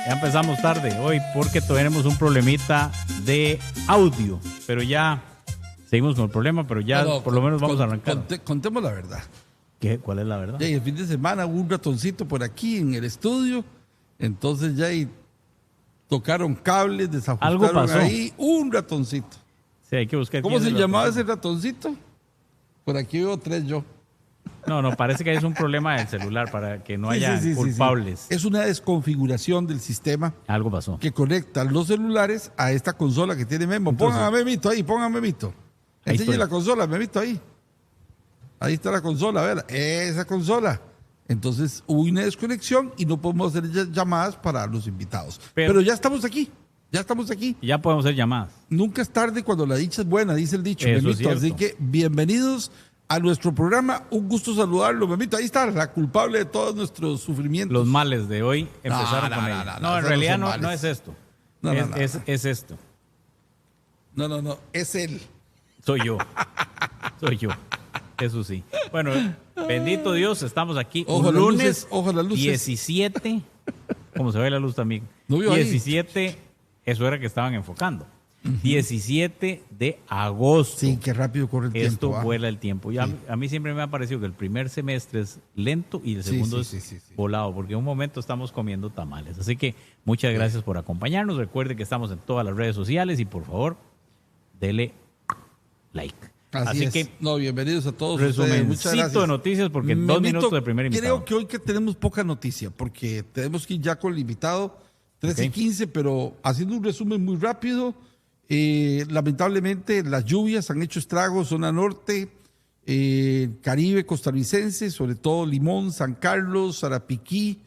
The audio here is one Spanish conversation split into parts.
Ya empezamos tarde hoy porque tenemos un problemita de audio, pero ya seguimos con el problema, pero ya por lo menos vamos a arrancar. Contemos la verdad. ¿Qué? ¿Cuál es la verdad? Ya, y el fin de semana hubo un ratoncito por aquí en el estudio, entonces ya ahí tocaron cables, desajustaron Algo pasó. ahí, un ratoncito. Sí, hay que buscar. ¿Cómo se llamaba ese ratoncito? Por aquí veo 3 yo. No, parece que es un problema del celular para que no haya culpables. Es una desconfiguración del sistema Algo pasó. que conecta los celulares a esta consola que tiene Memo. Entonces, Pongan a Memito ahí, pongan a Memito. Ahí Enseñe estoy. la consola, Memito ahí. Ahí está la consola, a ver, esa consola. Entonces hubo una desconexión y no podemos hacer llamadas para los invitados. Pero ya estamos aquí, ya estamos aquí. Ya podemos hacer llamadas. Nunca es tarde cuando la dicha es buena, dice el dicho, Eso es Memito. Así cierto. que bienvenidos a nuestro programa. Un gusto saludarlo, Memito. Ahí está la culpable de todos nuestros sufrimientos. Los males de hoy empezaron con ella. No, en esos realidad no son no males. es esto. No, Es esto. No, es él. Soy yo. Soy yo. Eso sí. Bueno, bendito Dios, estamos aquí Ojo un las lunes luces, ojo las luces. 17. Como se ve la luz también. ¿No vio ahí? 17, eso era que estaban enfocando. 17 de agosto. Sí, qué rápido corre el Esto tiempo. vuela el tiempo. Y a mí siempre me ha parecido que el primer semestre es lento y el segundo sí. es volado, porque en un momento estamos comiendo tamales. Así que muchas gracias por acompañarnos. Recuerde que estamos en todas las redes sociales y por favor, dele like. Así es. que No, bienvenidos a todos ustedes. Muchas resumencito gracias. de noticias porque en 2 Memito, minutos de primer invitado. Creo que hoy que tenemos poca noticia porque tenemos que ir ya con el invitado 13:15, pero haciendo un resumen muy rápido, lamentablemente las lluvias han hecho estragos, zona norte, Caribe costarricense, sobre todo Limón, San Carlos, Sarapiquí,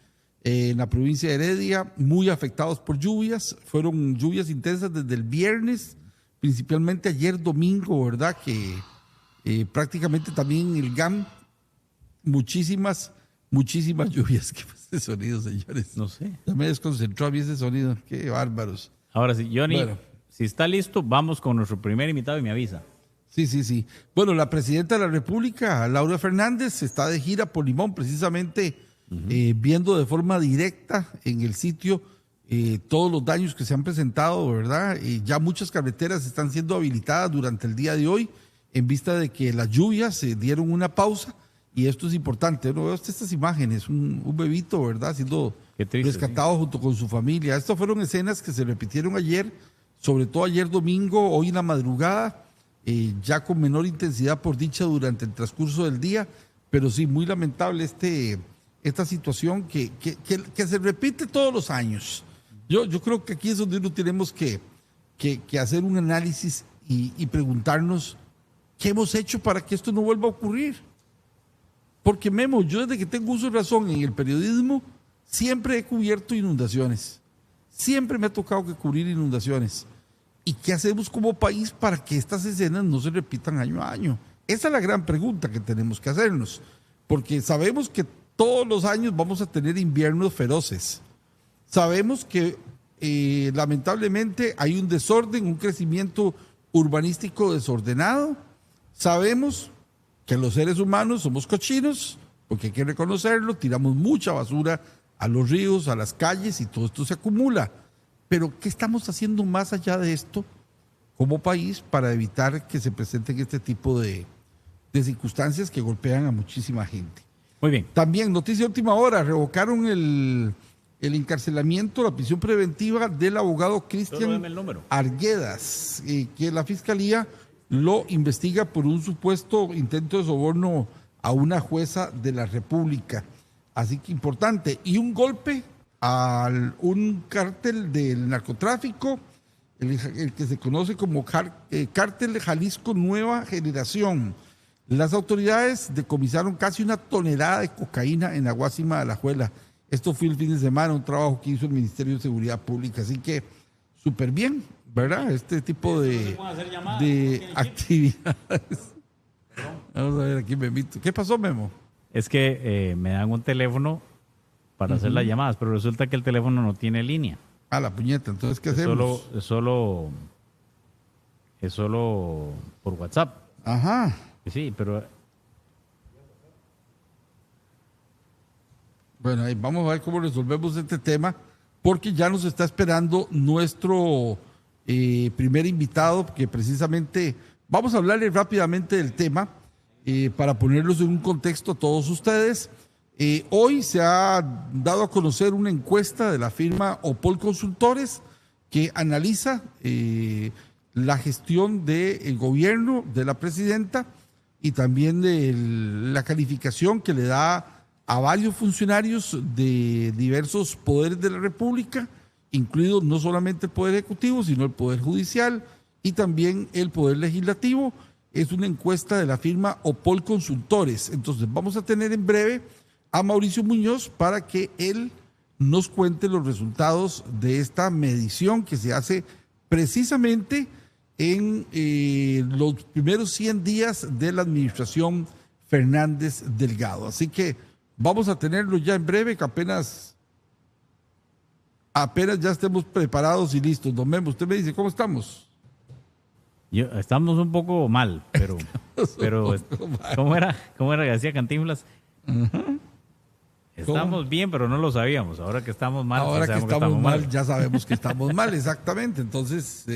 en la provincia de Heredia, muy afectados por lluvias. Fueron lluvias intensas desde el viernes, principalmente ayer domingo, ¿verdad? Que prácticamente también el GAM, muchísimas lluvias. ¿Qué fue ese sonido, señores? No sé. Ya me desconcentró a mí ese sonido. Qué bárbaros. Ahora sí, Johnny, Bueno. si está listo, vamos con nuestro primer invitado y me avisa. Sí. Bueno, la presidenta de la República, Laura Fernández, está de gira por Limón, precisamente viendo de forma directa en el sitio todos los daños que se han presentado, ¿verdad? Ya muchas carreteras están siendo habilitadas durante el día de hoy en vista de que las lluvias se dieron una pausa y esto es importante. Uno ve estas imágenes, un bebito, ¿verdad? Siendo Qué triste, rescatado junto con su familia. Estas fueron escenas que se repitieron ayer, sobre todo ayer domingo, hoy en la madrugada, ya con menor intensidad por dicha durante el transcurso del día, pero sí, muy lamentable esta situación que se repite todos los años. Yo creo que aquí es donde uno tenemos que hacer un análisis y preguntarnos qué hemos hecho para que esto no vuelva a ocurrir. Porque Memo, yo desde que tengo uso de razón en el periodismo, siempre he cubierto inundaciones. Siempre me ha tocado que cubrir inundaciones. ¿Y qué hacemos como país para que estas escenas no se repitan año a año? Esa es la gran pregunta que tenemos que hacernos. Porque sabemos que todos los años vamos a tener inviernos feroces. Sabemos que lamentablemente hay un desorden, un crecimiento urbanístico desordenado. Sabemos que los seres humanos somos cochinos, porque hay que reconocerlo, tiramos mucha basura a los ríos, a las calles y todo esto se acumula. Pero ¿qué estamos haciendo más allá de esto como país para evitar que se presenten este tipo de circunstancias que golpean a muchísima gente? Muy bien. También, noticia de última hora, revocaron el encarcelamiento, la prisión preventiva del abogado Solo Cristian dame el número. Arguedas, que la fiscalía lo investiga por un supuesto intento de soborno a una jueza de la República. Así que importante. Y un golpe a un cártel del narcotráfico, el que se conoce como Cártel de Jalisco Nueva Generación. Las autoridades decomisaron casi 1 tonelada de cocaína en Aguasima de Alajuela. Esto fue el fin de semana, un trabajo que hizo el Ministerio de Seguridad Pública. Así que súper bien, ¿verdad? Este tipo de actividades. Vamos a ver aquí, Memito. ¿Qué pasó, Memo? Es que me dan un teléfono para hacer las llamadas, pero resulta que el teléfono no tiene línea. Ah, la puñeta. Entonces, ¿qué hacemos? Es solo por WhatsApp. Ajá. Sí, pero Bueno, ahí vamos a ver cómo resolvemos este tema, porque ya nos está esperando nuestro primer invitado, que precisamente vamos a hablarle rápidamente del tema para ponerlos en un contexto a todos ustedes. Hoy se ha dado a conocer una encuesta de la firma Opol Consultores que analiza la gestión del gobierno de la presidenta y también de la calificación que le da a varios funcionarios de diversos poderes de la República, incluido no solamente el Poder Ejecutivo, sino el Poder Judicial y también el Poder Legislativo. Es una encuesta de la firma Opol Consultores. Entonces vamos a tener en breve a Mauricio Muñoz para que él nos cuente los resultados de esta medición que se hace precisamente en los primeros 100 días de la administración Fernández Delgado. Así que vamos a tenerlo ya en breve, que apenas ya estemos preparados y listos. Don Memo, usted me dice, ¿cómo estamos? Estamos un poco mal, pero ¿cómo era que decía Cantinflas? Estamos bien, pero no lo sabíamos. Ahora que estamos mal, ahora que estamos mal, ya sabemos que estamos mal, exactamente. Entonces,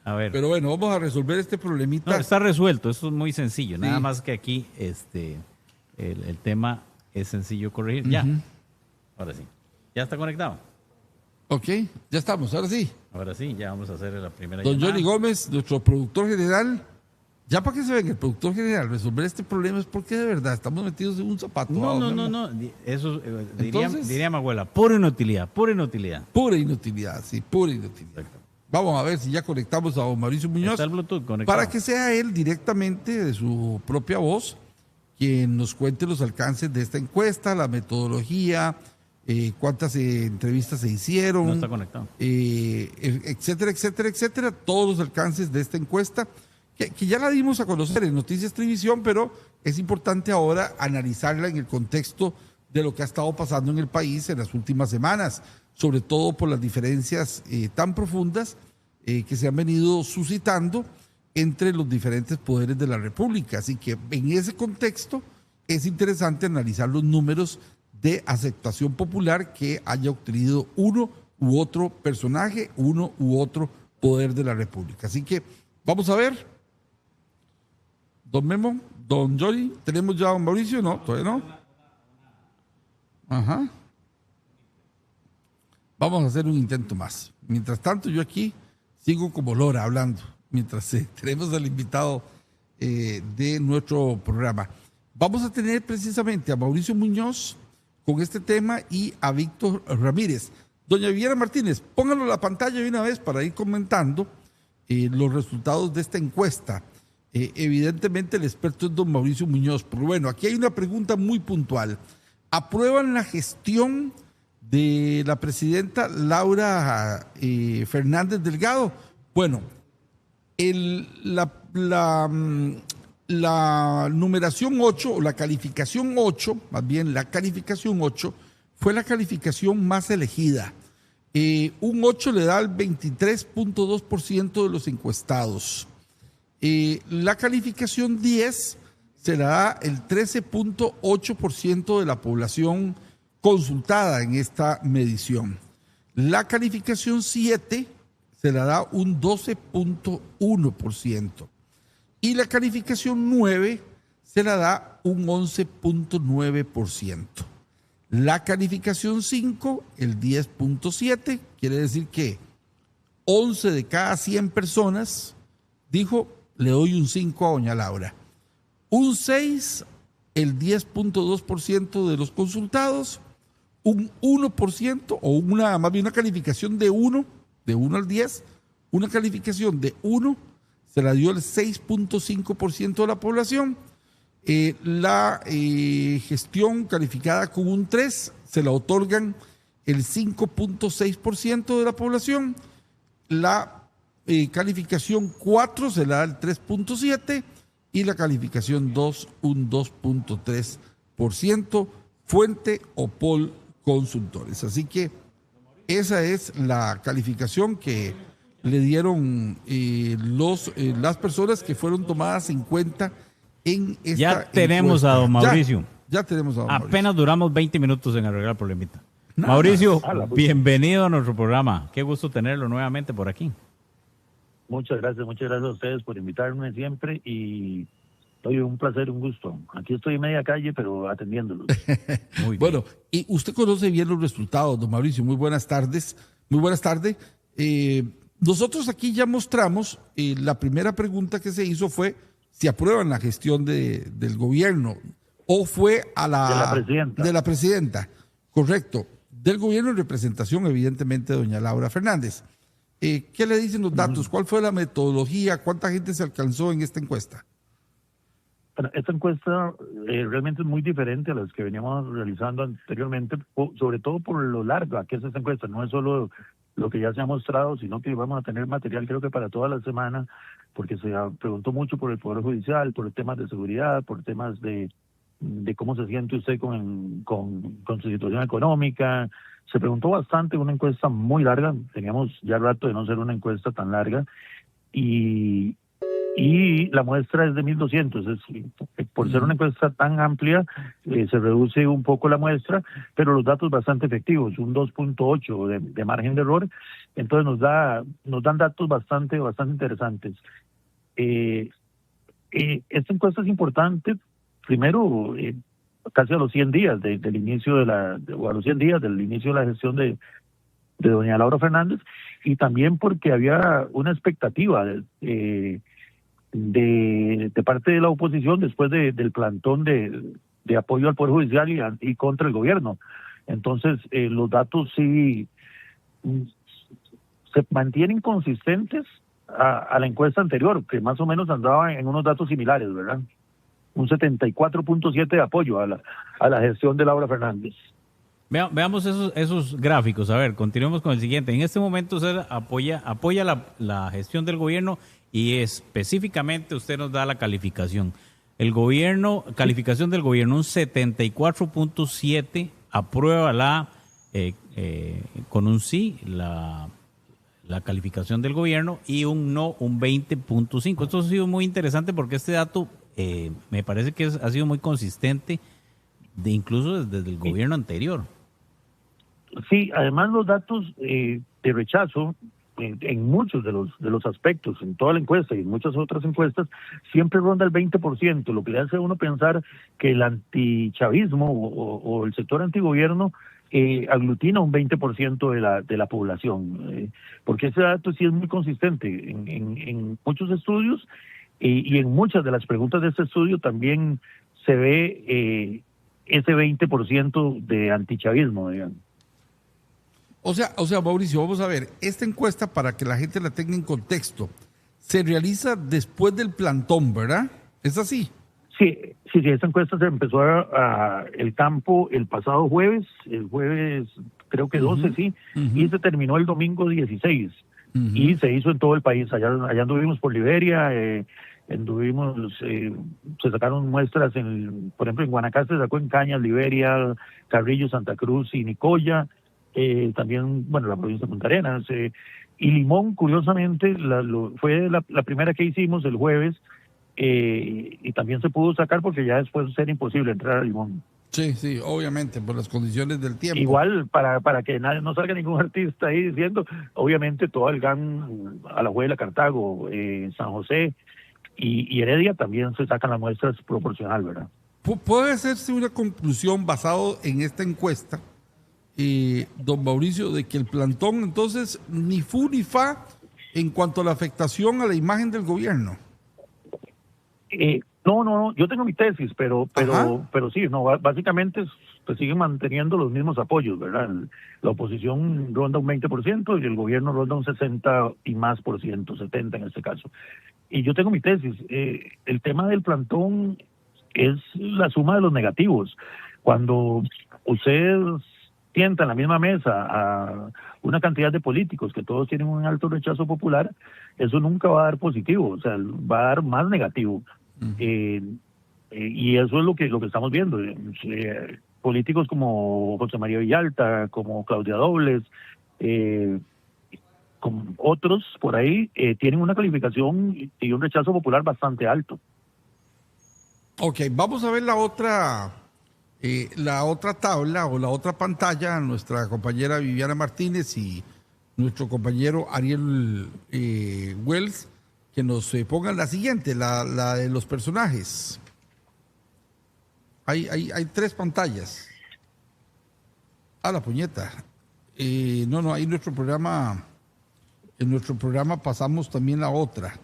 a ver. Pero bueno, vamos a resolver este problemita. No, está resuelto, eso es muy sencillo. Sí. Nada más que aquí el tema es sencillo corregir. Ya, ahora sí. ¿Ya está conectado? Ok, ya estamos, ahora sí. Ahora sí, ya vamos a hacer la primera Don llamada. Johnny Gómez, nuestro productor general. Ya para que se venga el productor general, resolver este problema es porque de verdad estamos metidos en un zapato. No. Eso diría mi abuela, pura inutilidad. Pura inutilidad, sí, pura inutilidad. Exacto. Vamos a ver si ya conectamos a don Mauricio Muñoz. Está el Bluetooth conectado. Para que sea él directamente de su propia voz quien nos cuente los alcances de esta encuesta, la metodología, cuántas entrevistas se hicieron. No está conectado. Etcétera, todos los alcances de esta encuesta, que ya la dimos a conocer en Noticias Televisión, pero es importante ahora analizarla en el contexto de lo que ha estado pasando en el país en las últimas semanas, sobre todo por las diferencias tan profundas que se han venido suscitando entre los diferentes poderes de la República. Así que en ese contexto es interesante analizar los números de aceptación popular que haya obtenido uno u otro personaje, uno u otro poder de la República. Así que vamos a ver. Don Memo, don Johnny, ¿tenemos ya a don Mauricio? No, todavía no. Ajá. Vamos a hacer un intento más. Mientras tanto, yo aquí sigo como Lora hablando, mientras tenemos al invitado de nuestro programa. Vamos a tener precisamente a Mauricio Muñoz con este tema y a Víctor Ramírez. Doña Viviana Martínez, pónganlo en la pantalla de una vez para ir comentando los resultados de esta encuesta. Evidentemente el experto es don Mauricio Muñoz, pero bueno, aquí hay una pregunta muy puntual. ¿Aprueban la gestión de la presidenta Laura Fernández Delgado? Bueno, la numeración 8, o la calificación 8, más bien la calificación 8, fue la calificación más elegida. Un 8 le da al 23.2% de los encuestados. La calificación 10 se la da el 13.8% de la población consultada en esta medición. La calificación 7 se la da un 12.1%. Y la calificación 9 se la da un 11.9%. La calificación 5, el 10.7, quiere decir que 11 de cada 100 personas dijo, le doy un 5 a doña Laura. Un 6, el 10.2% de los consultados. Un 1% o más bien una calificación de 1 al 10, una calificación de 1 se la dio el 6.5% de la población. La gestión calificada con un 3 se la otorgan el 5.6% de la población. La calificación 4 se la da el 3.7% y la calificación 2 un 2.3%. Fuente Opol Consultores. Así que esa es la calificación que le dieron las personas que fueron tomadas en cuenta en esta Ya tenemos encuesta. a don Mauricio. Ya tenemos a don Mauricio. Apenas duramos 20 minutos en arreglar el problemita. Nada Mauricio, más. bienvenido a nuestro programa. Qué gusto tenerlo nuevamente por aquí. Muchas gracias a ustedes por invitarme siempre y oye, un placer, un gusto. Aquí estoy en media calle, pero atendiéndolos. Muy bien. Bueno, y usted conoce bien los resultados, don Mauricio. Muy buenas tardes. Muy buenas tardes. Nosotros aquí ya mostramos, la primera pregunta que se hizo fue si aprueban la gestión del gobierno o fue a De la la presidenta. Correcto. Del gobierno en representación, evidentemente, de doña Laura Fernández. ¿Qué le dicen los datos? ¿Cuál fue la metodología? ¿Cuánta gente se alcanzó en esta encuesta? Bueno, esta encuesta realmente es muy diferente a las que veníamos realizando anteriormente, sobre todo por lo larga que es esta encuesta. No es solo lo que ya se ha mostrado, sino que vamos a tener material creo que para toda la semana, porque se preguntó mucho por el Poder Judicial, por temas de seguridad, por temas de cómo se siente usted con su situación económica. Se preguntó bastante, una encuesta muy larga, teníamos ya rato de no ser una encuesta tan larga, y la muestra es de 1.200. Por ser una encuesta tan amplia, se reduce un poco la muestra, pero los datos bastante efectivos, un 2.8 de margen de error, entonces nos dan datos bastante interesantes. Esta encuesta es importante, primero, casi a los 100 días del inicio o a los 100 días del inicio de la gestión de doña Laura Fernández, y también porque había una expectativa de parte de la oposición después del plantón de apoyo al Poder Judicial y contra el gobierno. Entonces, los datos sí se mantienen consistentes a la encuesta anterior, que más o menos andaba en unos datos similares, ¿verdad? Un 74.7 de apoyo a la gestión de Laura Fernández. Veamos esos gráficos. A ver, continuemos con el siguiente. En este momento usted apoya la gestión del gobierno y específicamente usted nos da la calificación. El gobierno, calificación del gobierno, un 74.7, aprueba con un sí la calificación del gobierno, y un no, un 20.5. Esto ha sido muy interesante porque este dato me parece que ha sido muy consistente, incluso desde el gobierno anterior. Sí, además los datos de rechazo en muchos de los aspectos, en toda la encuesta y en muchas otras encuestas, siempre ronda el 20%, lo que le hace a uno pensar que el antichavismo o el sector antigobierno aglutina un 20% de la población, porque ese dato sí es muy consistente en muchos estudios, y en muchas de las preguntas de este estudio también se ve ese 20% de antichavismo, digamos. O sea, Mauricio, vamos a ver, esta encuesta, para que la gente la tenga en contexto, se realiza después del plantón, ¿verdad? ¿Es así? Sí, esta encuesta se empezó el campo el pasado jueves, creo que 12, sí, y se terminó el domingo 16, y se hizo en todo el país. Allá anduvimos por Liberia, se sacaron muestras, por ejemplo, en Guanacaste se sacó en Cañas, Liberia, Carrillo, Santa Cruz y Nicoya, también, bueno, la provincia de Punta Arenas, y Limón, curiosamente, fue la primera que hicimos el jueves, y también se pudo sacar porque ya después era imposible entrar a Limón. Sí, obviamente, por las condiciones del tiempo. Igual, para que no salga ningún artista ahí diciendo, obviamente todo el GAN, Alajuela, Cartago, San José y Heredia también se sacan las muestras proporcional, ¿verdad? ¿Puede hacerse una conclusión basado en esta encuesta, don Mauricio, de que el plantón entonces ni fu ni fa en cuanto a la afectación a la imagen del gobierno? No, yo tengo mi tesis, pero sí, no, básicamente pues siguen manteniendo los mismos apoyos, ¿verdad? La oposición ronda un 20% y el gobierno ronda un 60 y más por ciento, 70 en este caso. Y yo tengo mi tesis, el tema del plantón es la suma de los negativos. Cuando usted sienta en la misma mesa a una cantidad de políticos que todos tienen un alto rechazo popular, eso nunca va a dar positivo, o sea, va a dar más negativo. Y eso es lo que estamos viendo. Políticos como José María Villalta, como Claudia Dobles, como otros por ahí, tienen una calificación y un rechazo popular bastante alto. Ok, vamos a ver la otra La otra tabla o la otra pantalla, nuestra compañera Viviana Martínez y nuestro compañero Ariel Wells, que nos pongan la siguiente, la de los personajes. Hay 3 pantallas. La puñeta. No, ahí en nuestro programa pasamos también la otra.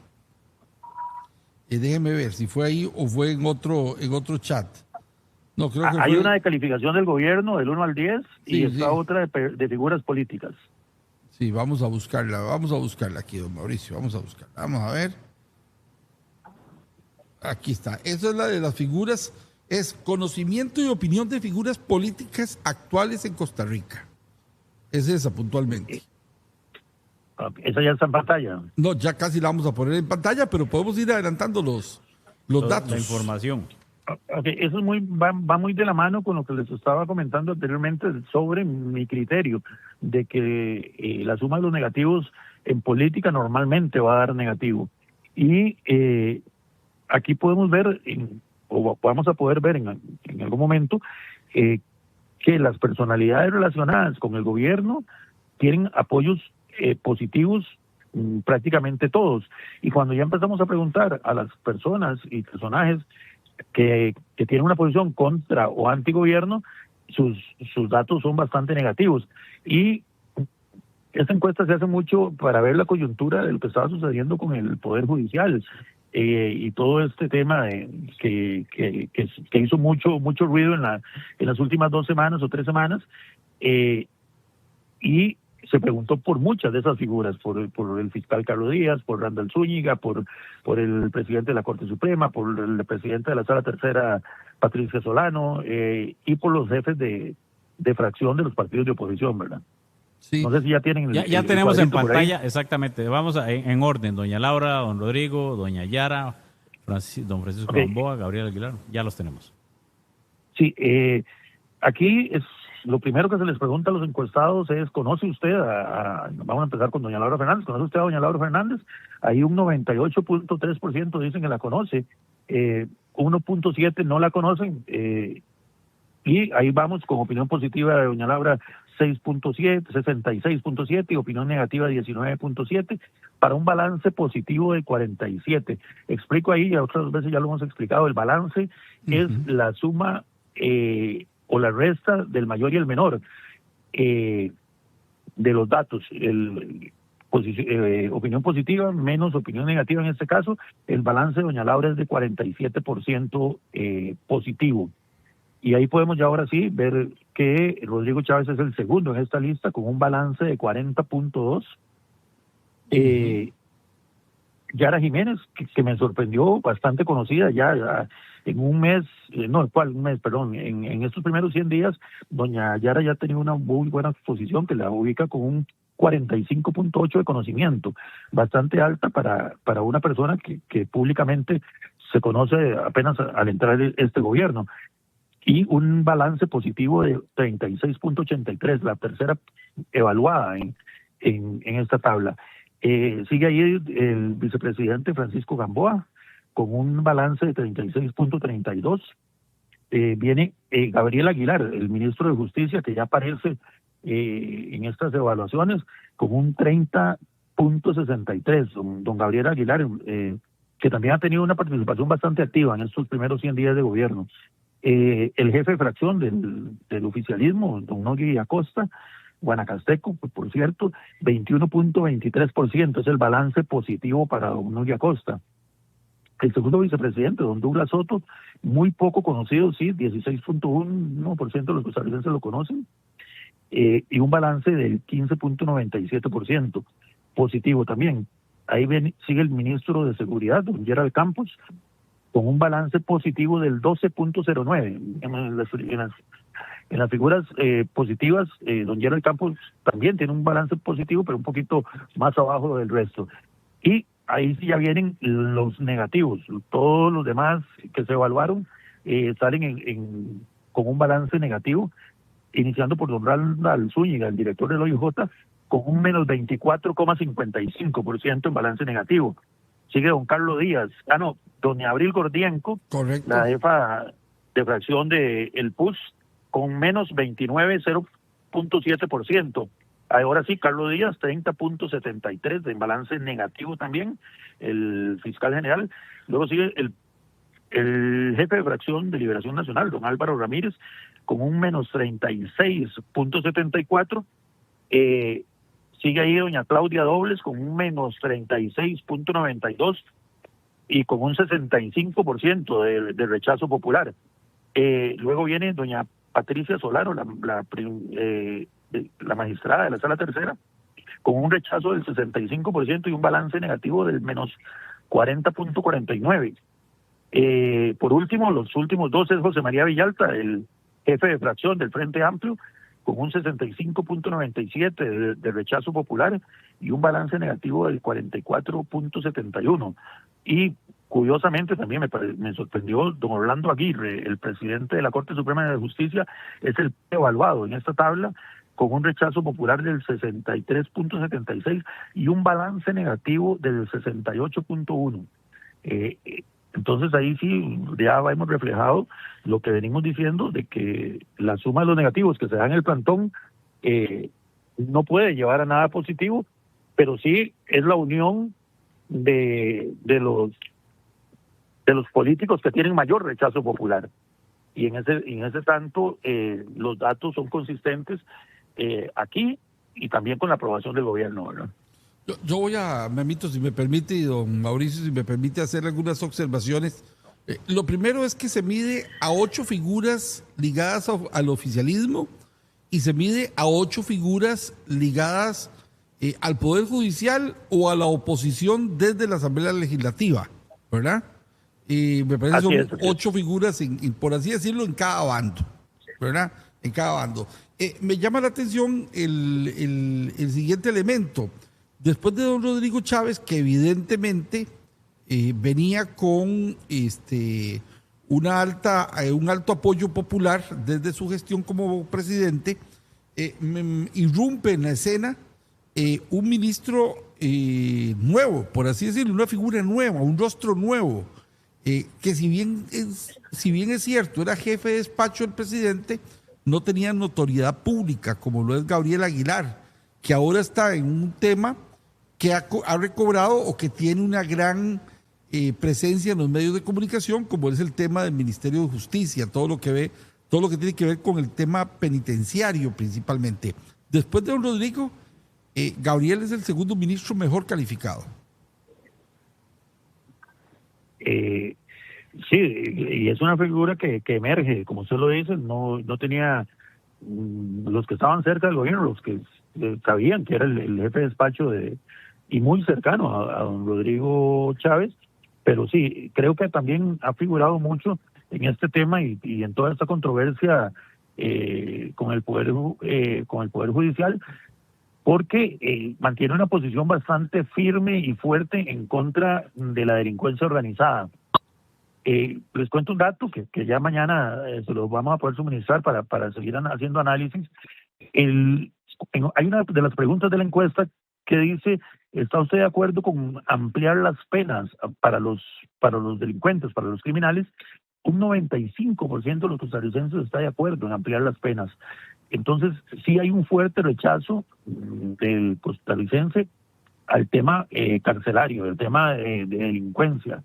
Déjeme ver si fue ahí o fue en otro chat. No, creo que hay fue... una de calificación del gobierno del 1 al 10 y Sí, está sí. otra de figuras políticas. Sí, vamos a buscarla aquí, don Mauricio, vamos a buscarla. Vamos a ver. Aquí está. Esa es la de las figuras, es conocimiento y opinión de figuras políticas actuales en Costa Rica. Es esa puntualmente. Esa ya está en pantalla. No, ya casi la vamos a poner en pantalla, pero podemos ir adelantando los datos. La información. Okay, eso es va muy de la mano con lo que les estaba comentando anteriormente sobre mi criterio de que la suma de los negativos en política normalmente va a dar negativo. Y aquí podemos ver, o vamos a poder ver en algún momento, que las personalidades relacionadas con el gobierno tienen apoyos positivos prácticamente todos. Y cuando ya empezamos a preguntar a las personas y personajes que tienen una posición contra o antigobierno, sus datos son bastante negativos. Y esta encuesta se hace mucho para ver la coyuntura de lo que estaba sucediendo con el Poder Judicial y todo este tema que hizo mucho ruido en las últimas 2 semanas o 3 semanas, y se preguntó por muchas de esas figuras, por el fiscal Carlos Díaz, por Randall Zúñiga, por el presidente de la Corte Suprema, por el presidente de la Sala Tercera, Patricia Solano, y por los jefes de fracción de los partidos de oposición, ¿verdad? Sí. No sé si ya tienen Ya tenemos en pantalla, exactamente. Vamos en orden, doña Laura, don Rodrigo, doña Yara, don Francisco Gamboa, Gabriel Aguilar, ya los tenemos. Sí, aquí es lo primero que se les pregunta a los encuestados es, ¿conoce usted vamos a empezar con doña Laura Fernández, ¿conoce usted a doña Laura Fernández? Ahí un 98.3% dicen que la conoce, 1.7% no la conocen, y ahí vamos con opinión positiva de doña Laura 6.7, 66.7 y opinión negativa 19.7 para un balance positivo de 47. Explico ahí, otras veces ya lo hemos explicado, el balance es la suma o la resta del mayor y el menor de los datos, opinión positiva menos opinión negativa en este caso, el balance de doña Laura es de 47% positivo. Y ahí podemos ya ahora sí ver que Rodrigo Chávez es el segundo en esta lista con un balance de 40.2. Yara Jiménez, que me sorprendió, bastante conocida ya en un mes, en estos primeros 100 días, doña Yara ya ha tenido una muy buena posición que la ubica con un 45.8 de conocimiento, bastante alta para una persona que públicamente se conoce apenas al entrar este gobierno. Y un balance positivo de 36.83, la tercera evaluada en esta tabla. Sigue ahí el vicepresidente Francisco Gamboa con un balance de 36.32. Viene Gabriel Aguilar, el ministro de Justicia, que ya aparece en estas evaluaciones con un 30.63. Don Gabriel Aguilar, que también ha tenido una participación bastante activa en estos primeros 100 días de gobierno. El jefe de fracción del oficialismo, don Nogui Acosta, guanacasteco, por cierto, 21.23% es el balance positivo para don Nogui Acosta. El segundo vicepresidente, don Douglas Soto, muy poco conocido, sí, 16.1% de los costarricenses lo conocen, y un balance del 15.97%, positivo también. Ahí sigue el ministro de Seguridad, don Gerald Campos, con un balance positivo del 12.09. En las figuras positivas, don Gerald Campos también tiene un balance positivo, pero un poquito más abajo del resto. Y ahí sí ya vienen los negativos. Todos los demás que se evaluaron salen con un balance negativo, iniciando por don Randall Zúñiga, el director del OIJ, con un menos 24.55% en balance negativo. Sigue don Carlos Díaz, doña Abril Gordienco, correcto, la jefa de fracción del PUS con menos 29,0.7%. Ahora sí, Carlos Díaz, 30,73 en balance negativo también, el fiscal general. Luego sigue el jefe de fracción de Liberación Nacional, don Álvaro Ramírez, con un menos 36,74. Sigue ahí doña Claudia Dobles con un menos 36,92 y con un 65% de rechazo popular. Luego viene doña Patricia Solano, la magistrada de la Sala Tercera, con un rechazo del 65% y un balance negativo del menos 40,49. Por último, los últimos dos es José María Villalta, el jefe de fracción del Frente Amplio, con un 65,97 de rechazo popular y un balance negativo del 44,71. Y curiosamente también me sorprendió don Orlando Aguirre, el presidente de la Corte Suprema de Justicia, es el evaluado en esta tabla con un rechazo popular del 63,76 y un balance negativo del 68,1. Entonces ahí sí ya hemos reflejado lo que venimos diciendo de que la suma de los negativos que se da en el plantón no puede llevar a nada positivo, pero sí es la unión de los políticos que tienen mayor rechazo popular. Y en ese tanto los datos son consistentes aquí y también con la aprobación del gobierno, ¿verdad? Yo voy a, Memito, si me permite, y don Mauricio, si me permite hacer algunas observaciones. Lo primero es que se mide a 8 figuras ligadas al oficialismo y se mide a 8 figuras ligadas al Poder Judicial o a la oposición desde la Asamblea Legislativa, ¿verdad? Y me parece que son 8 figuras, por así decirlo, en cada bando, ¿verdad? En cada bando. Me llama la atención el siguiente elemento. Después de don Rodrigo Chávez, que evidentemente venía con un alto apoyo popular desde su gestión como presidente, irrumpe en la escena un ministro nuevo, por así decirlo, una figura nueva, un rostro nuevo, que si bien es cierto, era jefe de despacho del presidente, no tenía notoriedad pública, como lo es Gabriel Aguilar, que ahora está en un tema que ha recobrado o que tiene una gran presencia en los medios de comunicación, como es el tema del Ministerio de Justicia, todo lo que tiene que ver con el tema penitenciario principalmente. Después de don Rodrigo, Gabriel es el segundo ministro mejor calificado. Sí, y es una figura que emerge, como usted lo dice, no tenía los que estaban cerca del gobierno, los que sabían que era el jefe de despacho y muy cercano a don Rodrigo Chávez, pero sí, creo que también ha figurado mucho en este tema y en toda esta controversia con el poder judicial, porque mantiene una posición bastante firme y fuerte en contra de la delincuencia organizada. Les cuento un dato que ya mañana se los vamos a poder suministrar para seguir haciendo análisis. Hay una de las preguntas de la encuesta que dice: ¿está usted de acuerdo con ampliar las penas para los delincuentes, para los criminales? Un 95% de los costarricenses está de acuerdo en ampliar las penas. Entonces, sí hay un fuerte rechazo del costarricense al tema carcelario, el tema de delincuencia.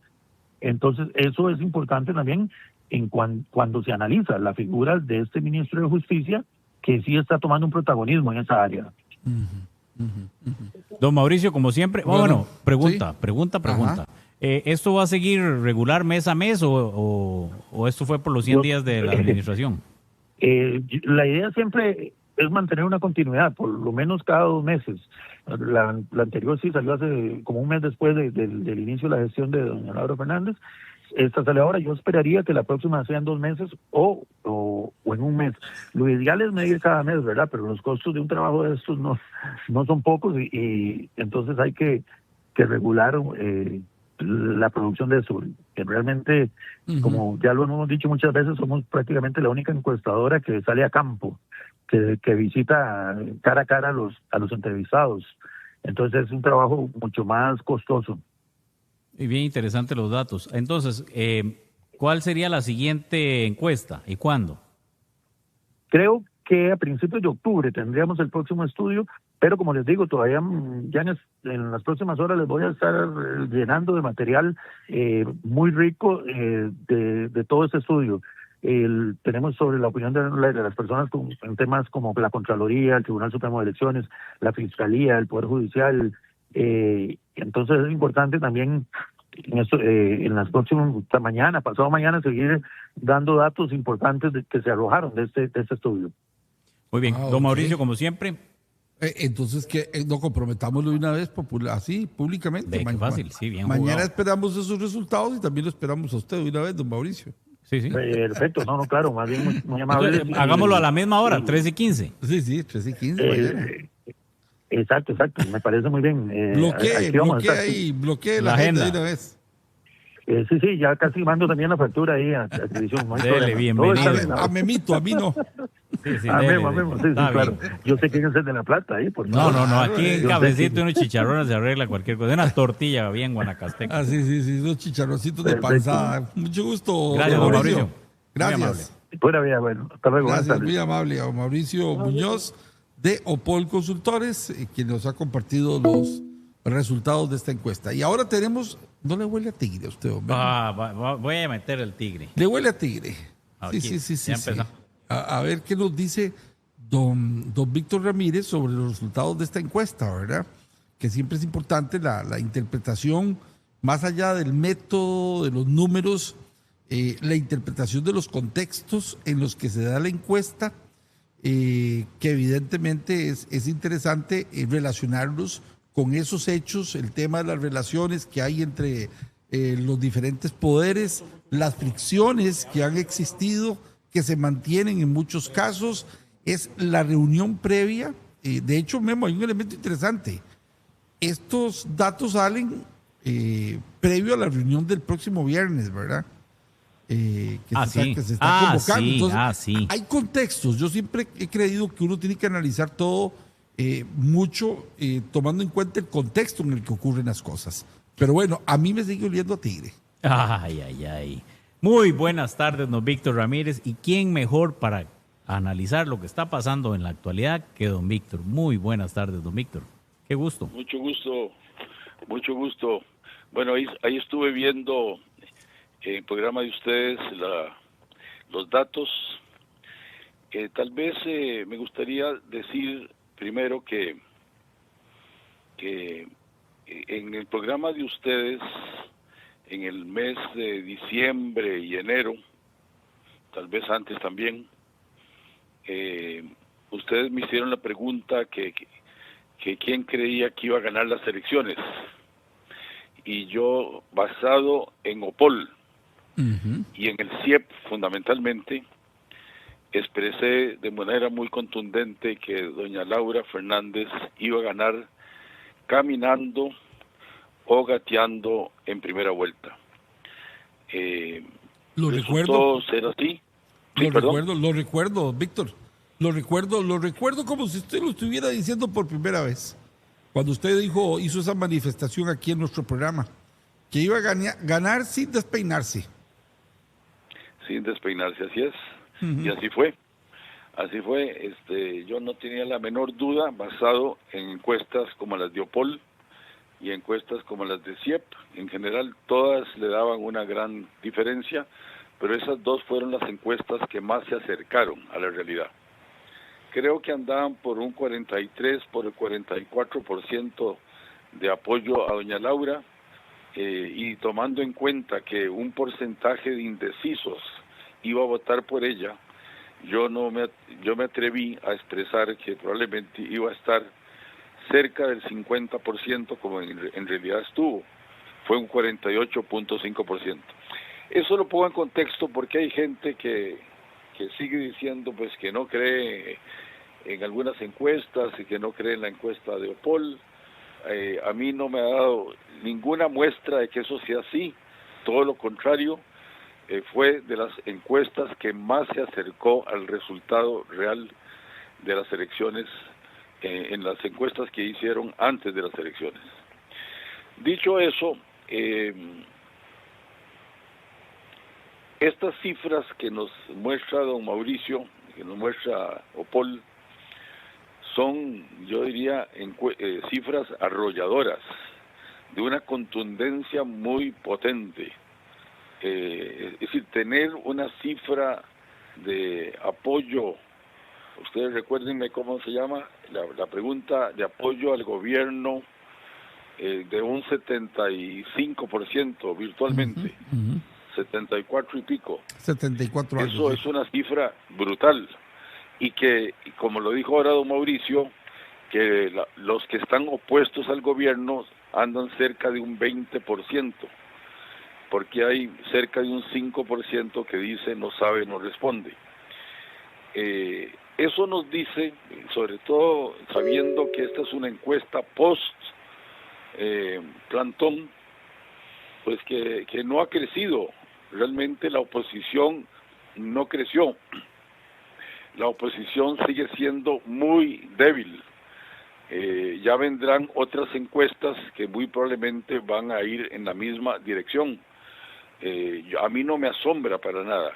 Entonces, eso es importante también cuando se analiza la figura de este ministro de Justicia, que sí está tomando un protagonismo en esa área. Don Mauricio, como siempre, pregunta. Ajá. ¿Esto va a seguir regular mes a mes o esto fue por los 100 días de la administración? La idea siempre es mantener una continuidad, por lo menos cada 2 meses. La anterior sí salió hace como un mes después del inicio de la gestión de doña Laura Fernández. Esta sale ahora. Yo esperaría que la próxima sean 2 meses o en un mes. Lo ideal es medir cada mes, ¿verdad? Pero los costos de un trabajo de estos no son pocos y entonces hay que regular la producción de eso. Que realmente, como ya lo hemos dicho muchas veces, somos prácticamente la única encuestadora que sale a campo, que visita cara a cara a los entrevistados. Entonces es un trabajo mucho más costoso. Y bien interesante los datos. Entonces, ¿cuál sería la siguiente encuesta y cuándo? Creo que a principios de octubre tendríamos el próximo estudio, pero como les digo, todavía ya en las próximas horas les voy a estar llenando de material muy rico de todo este estudio. Tenemos sobre la opinión de las personas en temas como la Contraloría, el Tribunal Supremo de Elecciones, la Fiscalía, el Poder Judicial. Entonces es importante también en las próximas, mañana, pasado mañana, seguir dando datos importantes que se arrojaron de este estudio. Muy bien, don Mauricio, como siempre. Entonces, que no comprometámoslo de una vez así, públicamente. Qué fácil, sí, bien Mañana jugado. esperamos esos resultados y también lo esperamos a usted de una vez, don Mauricio. Sí. Perfecto, no, claro, más bien muy amable. Entonces, hagámoslo a la misma hora, 3:15. Sí, 3:15 mañana. Exacto, me parece muy bien. Bloquee la agenda de una vez. Sí, ya casi mando también la factura ahí a televisión. No hay Dele, problema. bienvenido. A Memito, a mí no. Sí, A dele, Memo, sí, está claro. bien. Yo sé quién es el de La Plata ahí, por No, favor. aquí en Yo sé cafecito y quién- unos chicharrones se arregla cualquier cosa. Una tortilla bien guanacasteca. Sí, unos chicharroncitos de Perfecto. panzada. Mucho gusto, Gracias, don don Mauricio. Mauricio. Muy amable. Gracias. Fuera bien, bueno, hasta luego. buenas Gracias, tardes. muy amable a Mauricio Muñoz de Opol Consultores, quien nos ha compartido los resultados de esta encuesta. Y ahora tenemos, ¿no le huele a tigre a usted, hombre? Voy a meter el tigre. Le huele a tigre. Aquí, Sí. ya empezó. A ver qué nos dice don Víctor Ramírez sobre los resultados de esta encuesta, ¿verdad? Que siempre es importante la interpretación, más allá del método, de los números, la interpretación de los contextos en los que se da la encuesta, que evidentemente es interesante relacionarlos con esos hechos, el tema de las relaciones que hay entre los diferentes poderes, las fricciones que han existido, que se mantienen en muchos casos, es la reunión previa. De hecho, Memo, hay un elemento interesante. Estos datos salen previo a la reunión del próximo viernes, ¿verdad? Que se está convocando. Entonces, hay contextos. Yo siempre he creído que uno tiene que analizar todo mucho tomando en cuenta el contexto en el que ocurren las cosas. Pero bueno, a mí me sigue oliendo a tigre. Ay. Muy buenas tardes, don Víctor Ramírez. ¿Y quién mejor para analizar lo que está pasando en la actualidad que don Víctor? Muy buenas tardes, don Víctor. Qué gusto. Mucho gusto. Bueno, ahí estuve viendo en el programa de ustedes los datos. Tal vez me gustaría decir primero que en el programa de ustedes, en el mes de diciembre y enero, tal vez antes también, ustedes me hicieron la pregunta que quién creía que iba a ganar las elecciones. Y yo, basado en Opol y en el CIEP fundamentalmente, expresé de manera muy contundente que doña Laura Fernández iba a ganar caminando o gateando en primera vuelta. Lo recuerdo. ¿Ser así? Lo recuerdo, Víctor. Lo recuerdo como si usted lo estuviera diciendo por primera vez. Cuando usted hizo esa manifestación aquí en nuestro programa, que iba a ganar sin despeinarse. Sin despeinarse, así es. Y así fue. Yo no tenía la menor duda, basado en encuestas como las de Opol y encuestas como las de CIEP. En general, todas le daban una gran diferencia, pero esas dos fueron las encuestas que más se acercaron a la realidad. Creo que andaban por un 43, por el 44% de apoyo a doña Laura, y tomando en cuenta que un porcentaje de indecisos iba a votar por ella, yo me atreví a expresar que probablemente iba a estar cerca del 50%, como en realidad estuvo. Fue un 48.5%. Eso lo pongo en contexto porque hay gente que sigue diciendo pues que no cree en algunas encuestas y que no cree en la encuesta de Opol. A mí no me ha dado ninguna muestra de que eso sea así. Todo lo contrario, fue de las encuestas que más se acercó al resultado real de las elecciones, en las encuestas que hicieron antes de las elecciones. Dicho eso, estas cifras que nos muestra don Mauricio, que nos muestra Opol, son, yo diría, cifras arrolladoras, de una contundencia muy potente. Es decir, tener una cifra de apoyo, ustedes recuérdenme cómo se llama, la pregunta de apoyo al gobierno de un 75% virtualmente, 74 y pico. 74 años. Eso es una cifra brutal. Y que, como lo dijo ahora don Mauricio, que los que están opuestos al gobierno andan cerca de un 20%, porque hay cerca de un 5% que dice no sabe, no responde. Eso nos dice, sobre todo sabiendo que esta es una encuesta post-plantón, pues que no ha crecido. Realmente la oposición no creció. La oposición sigue siendo muy débil. Ya vendrán otras encuestas que muy probablemente van a ir en la misma dirección. A mí no me asombra para nada.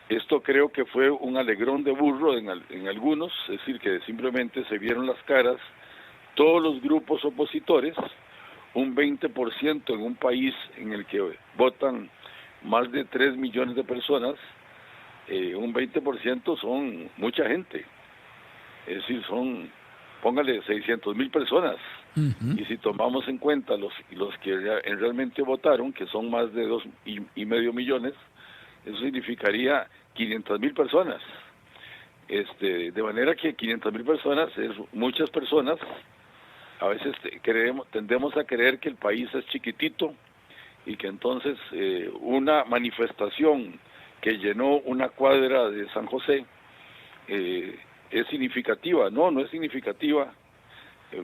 Esto creo que fue un alegrón de burro en algunos, es decir, que simplemente se vieron las caras todos los grupos opositores, un 20% en un país en el que votan más de 3 millones de personas, un 20% son mucha gente, es decir, póngale 600,000 personas, y si tomamos en cuenta los que realmente votaron, que son más de 2,5 millones, eso significaría 500,000 personas, de manera que 500,000 personas es muchas personas. A veces tendemos a creer que el país es chiquitito y que entonces una manifestación que llenó una cuadra de San José es significativa. No es significativa,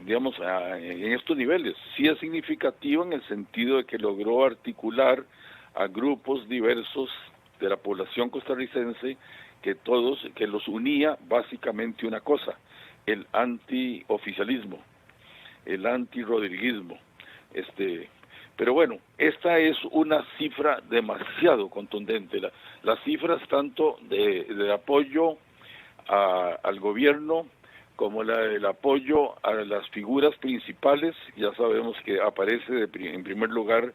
digamos, en estos niveles. Sí es significativa en el sentido de que logró articular a grupos diversos de la población costarricense que los unía básicamente una cosa, el antioficialismo, el antirrodriguismo. Pero bueno, esta es una cifra demasiado contundente. Las cifras tanto de apoyo al gobierno como el apoyo a las figuras principales. Ya sabemos que aparece en primer lugar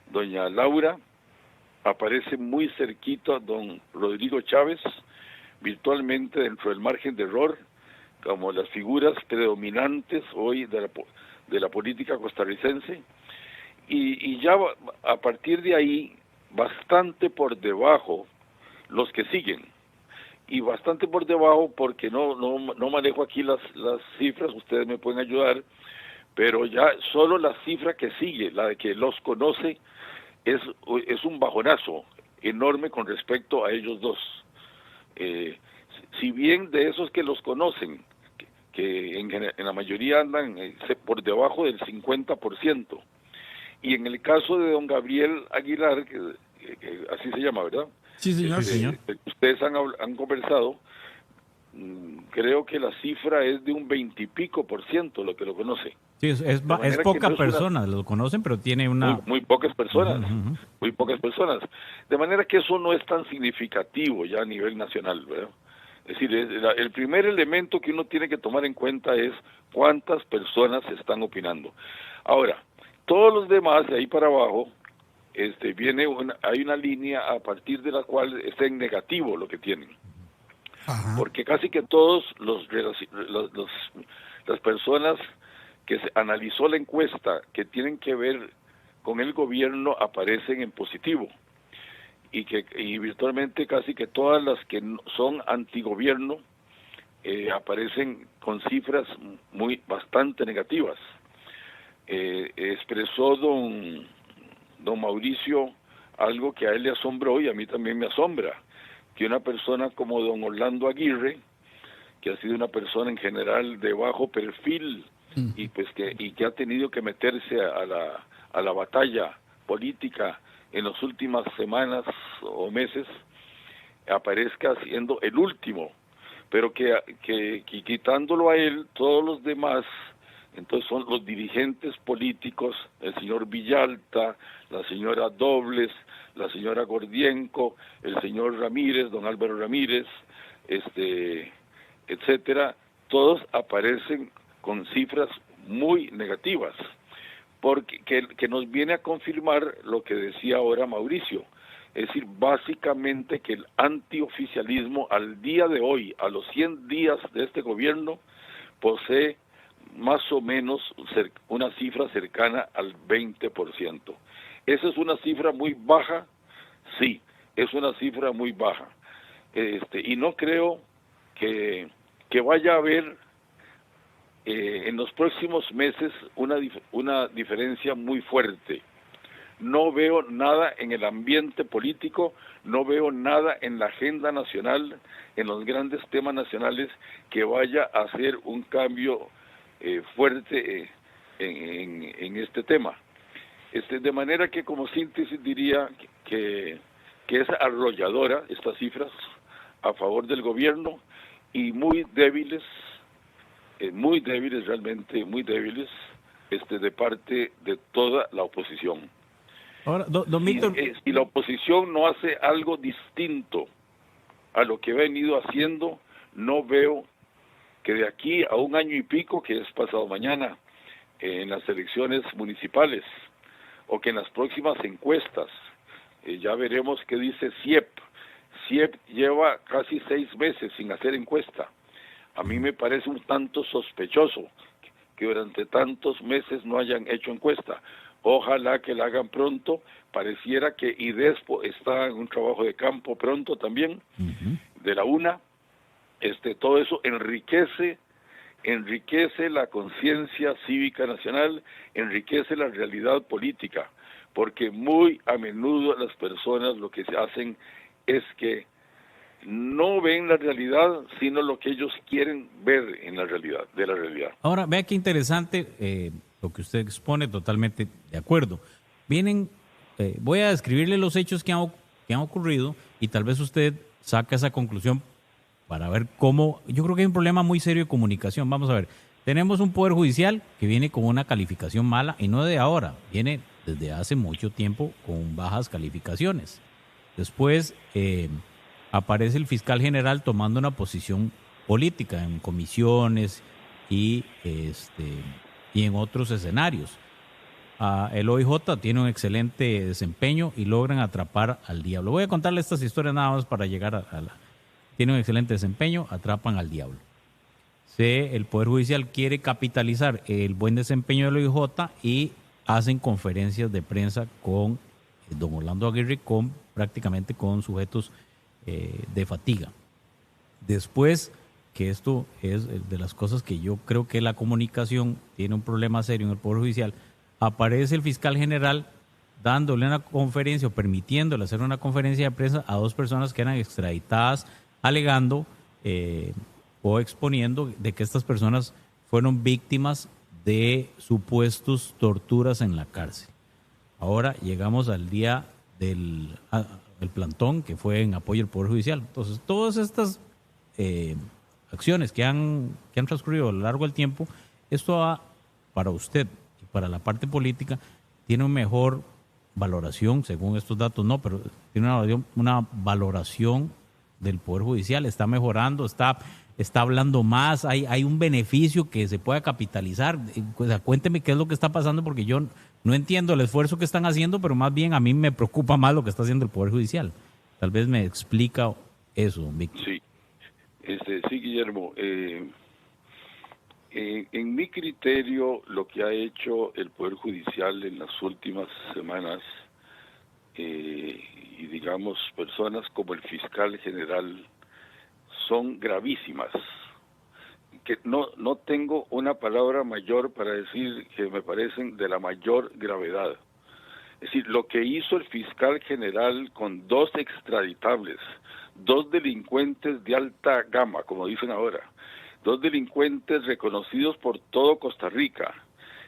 doña Laura, aparece muy cerquita don Rodrigo Chávez, virtualmente dentro del margen de error, como las figuras predominantes hoy de la política costarricense, y ya a partir de ahí, bastante por debajo los que siguen, y bastante por debajo porque no manejo aquí las cifras, ustedes me pueden ayudar, pero ya solo la cifra que sigue, la de que los conoce, es un bajonazo enorme con respecto a ellos dos. Si bien de esos que los conocen, que en la mayoría andan por debajo del 50%, y en el caso de don Gabriel Aguilar, que así se llama, ¿verdad? Sí, señor. Sí, señor. Ustedes han conversado, creo que la cifra es de un 20 y pico % lo que lo conoce. Sí, es poca persona, lo conocen, pero tiene una... Muy pocas personas, muy pocas personas. De manera que eso no es tan significativo ya a nivel nacional, ¿verdad? Es decir, el primer elemento que uno tiene que tomar en cuenta es cuántas personas están opinando. Ahora, todos los demás, de ahí para abajo, hay una línea a partir de la cual está en negativo lo que tienen. Ajá. Porque casi que todos las personas que se analizó la encuesta que tienen que ver con el gobierno aparecen en positivo, y virtualmente casi que todas las que son antigobierno aparecen con cifras bastante negativas. Expresó don Mauricio algo que a él le asombró y a mí también me asombra, que una persona como don Orlando Aguirre, que ha sido una persona en general de bajo perfil y que ha tenido que meterse a la batalla política en las últimas semanas o meses, aparezca siendo el último, pero que quitándolo a él, todos los demás Entonces son los dirigentes políticos, el señor Villalta, la señora Dobles, la señora Gordienko, el señor Ramírez, don Álvaro Ramírez, etcétera, todos aparecen con cifras muy negativas, porque que nos viene a confirmar lo que decía ahora Mauricio, es decir, básicamente que el antioficialismo al día de hoy, a los 100 días de este gobierno, posee más o menos una cifra cercana al 20%. ¿Esa es una cifra muy baja? Sí, es una cifra muy baja. Y no creo que vaya a haber en los próximos meses una diferencia muy fuerte. No veo nada en el ambiente político, no veo nada en la agenda nacional, en los grandes temas nacionales, que vaya a hacer un cambio fuerte en este tema. De manera que como síntesis diría que es arrolladora estas cifras a favor del gobierno y muy débiles, realmente muy débiles, de parte de toda la oposición. Ahora, don Víctor, Si la oposición no hace algo distinto a lo que ha venido haciendo, no veo que de aquí a un año y pico, que es pasado mañana, en las elecciones municipales, o que en las próximas encuestas, ya veremos qué dice CIEP. CIEP lleva casi 6 meses sin hacer encuesta. A mí me parece un tanto sospechoso que durante tantos meses no hayan hecho encuesta. Ojalá que la hagan pronto. Pareciera que IDESPO está en un trabajo de campo pronto también, de la UNA. Todo eso enriquece la conciencia cívica nacional, enriquece la realidad política, porque muy a menudo las personas lo que se hacen es que no ven la realidad, sino lo que ellos quieren ver en la realidad, de la realidad. ahora vea qué interesante lo que usted expone, totalmente de acuerdo. Voy a describirle los hechos que han ocurrido y tal vez usted saca esa conclusión para ver cómo. Yo creo que hay un problema muy serio de comunicación. Vamos a ver, tenemos un poder judicial que viene con una calificación mala y no de ahora, viene desde hace mucho tiempo con bajas calificaciones. Después aparece el fiscal general tomando una posición política en comisiones y en otros escenarios. El OIJ tiene un excelente desempeño y logran atrapar al diablo. Voy a contarle estas historias nada más para llegar a la... Tiene un excelente desempeño, atrapan al diablo. El Poder Judicial quiere capitalizar el buen desempeño del OIJ y hacen conferencias de prensa con don Orlando Aguirre, prácticamente con sujetos de fatiga. Después, que esto es de las cosas que yo creo que la comunicación tiene un problema serio en el Poder Judicial, aparece el fiscal general dándole una conferencia o permitiéndole hacer una conferencia de prensa a 2 personas que eran extraditadas, alegando o exponiendo de que estas personas fueron víctimas de supuestos torturas en la cárcel. Ahora llegamos al día del plantón que fue en apoyo al Poder Judicial. Entonces, todas estas acciones que han transcurrido a lo largo del tiempo, esto para usted y para la parte política tiene una mejor valoración, según estos datos no, pero tiene una valoración del Poder Judicial, está mejorando, está hablando más, hay un beneficio que se pueda capitalizar. Cuénteme qué es lo que está pasando, porque yo no entiendo el esfuerzo que están haciendo, pero más bien a mí me preocupa más lo que está haciendo el Poder Judicial. Tal vez me explica eso, don Víctor. Sí, sí, Guillermo. En mi criterio, lo que ha hecho el Poder Judicial en las últimas semanas, y digamos personas como el fiscal general, son gravísimas. Que no tengo una palabra mayor para decir que me parecen de la mayor gravedad. Es decir, lo que hizo el fiscal general con 2 extraditables, 2 delincuentes de alta gama, como dicen ahora, 2 delincuentes reconocidos por todo Costa Rica,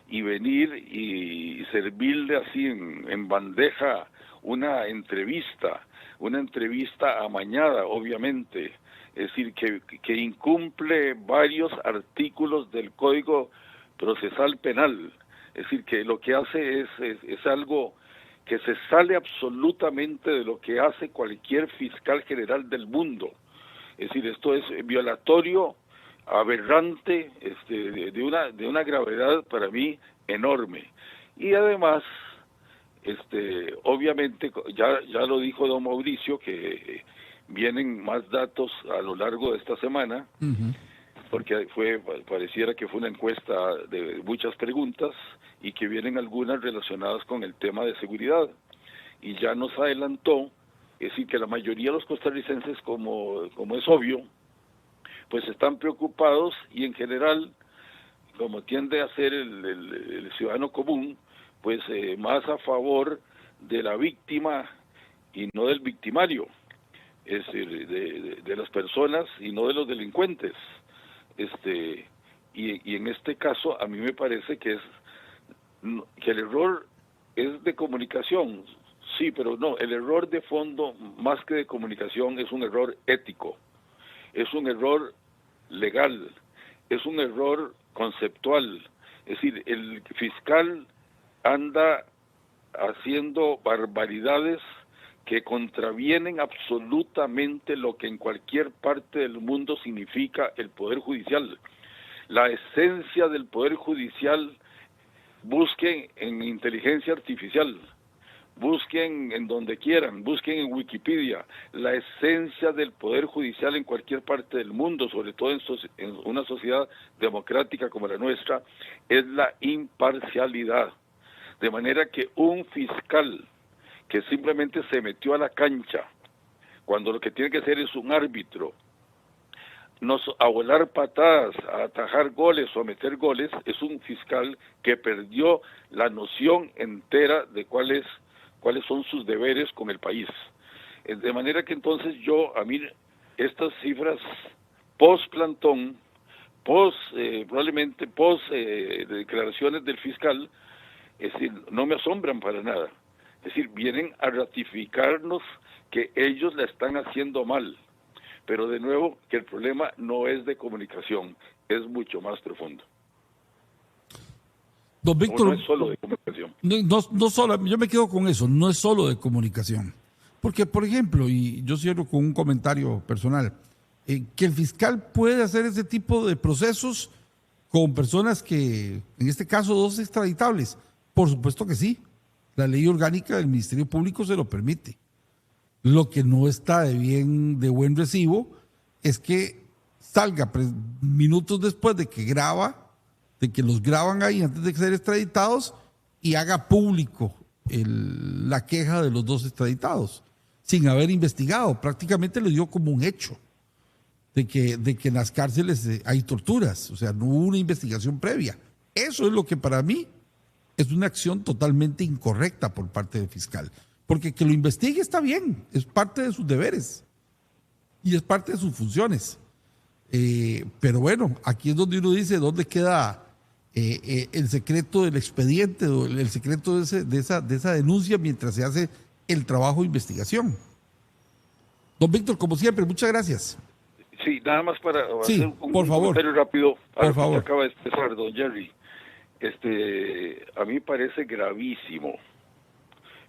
y venir y servirle así en bandeja una entrevista amañada, obviamente, es decir, que incumple varios artículos del Código procesal penal. Es decir, que lo que hace es algo que se sale absolutamente de lo que hace cualquier fiscal general del mundo. Es decir, esto es violatorio, aberrante, de una gravedad para mí enorme. Y además, obviamente, ya lo dijo don Mauricio, que vienen más datos a lo largo de esta semana, porque pareciera que fue una encuesta de muchas preguntas y que vienen algunas relacionadas con el tema de seguridad. Y ya nos adelantó, es decir, que la mayoría de los costarricenses, como es obvio, pues están preocupados y en general, como tiende a ser el ciudadano común, pues más a favor de la víctima y no del victimario, es decir, de las personas y no de los delincuentes. Y en este caso a mí me parece que el error es de comunicación, sí, pero no, el error de fondo, más que de comunicación, es un error ético, es un error legal, es un error conceptual. Es decir, el fiscal anda haciendo barbaridades que contravienen absolutamente lo que en cualquier parte del mundo significa el Poder Judicial. La esencia del Poder Judicial, busquen en inteligencia artificial, busquen en donde quieran, busquen en Wikipedia, la esencia del Poder Judicial en cualquier parte del mundo, sobre todo en una sociedad democrática como la nuestra, es la imparcialidad. De manera que un fiscal que simplemente se metió a la cancha, cuando lo que tiene que hacer es un árbitro, a volar patadas, a atajar goles o a meter goles, es un fiscal que perdió la noción entera de cuáles son sus deberes con el país. De manera que entonces a mí, estas cifras post-plantón, probablemente declaraciones del fiscal, es decir, no me asombran para nada. Es decir, vienen a ratificarnos que ellos la están haciendo mal. Pero de nuevo, que el problema no es de comunicación, es mucho más profundo. Don Víctor, no es solo de comunicación. No solo, yo me quedo con eso, no es solo de comunicación. Porque, por ejemplo, y yo cierro con un comentario personal, que el fiscal puede hacer ese tipo de procesos con personas que, en este caso, 2 extraditables. Por supuesto que sí. La ley orgánica del Ministerio Público se lo permite. Lo que no está de buen recibo es que salga minutos después de que los graban ahí antes de ser extraditados y haga público la queja de los 2 extraditados sin haber investigado. Prácticamente lo dio como un hecho de que en las cárceles hay torturas, o sea, no hubo una investigación previa. Eso es lo que para mí es una acción totalmente incorrecta por parte del fiscal. Porque que lo investigue está bien, es parte de sus deberes y es parte de sus funciones. Pero bueno, aquí es donde uno dice dónde queda el secreto del expediente, o el secreto de esa denuncia mientras se hace el trabajo de investigación. Don Víctor, como siempre, muchas gracias. Sí, nada más para hacer un comentario rápido. Por favor. Que acaba de expresar don Jerry. A mí me parece gravísimo,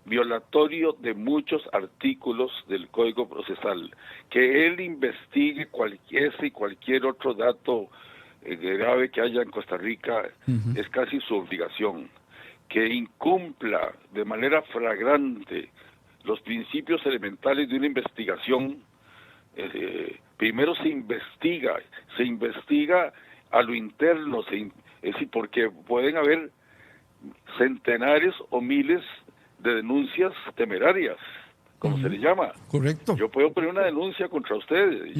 violatorio de muchos artículos del Código Procesal, que él investigue cualquier otro dato grave que haya en Costa Rica. Es casi su obligación. Que incumpla de manera flagrante los principios elementales de una investigación. Primero se investiga a lo interno, es decir, porque pueden haber centenares o miles de denuncias temerarias, como se le llama. Correcto. Yo puedo poner una denuncia contra usted,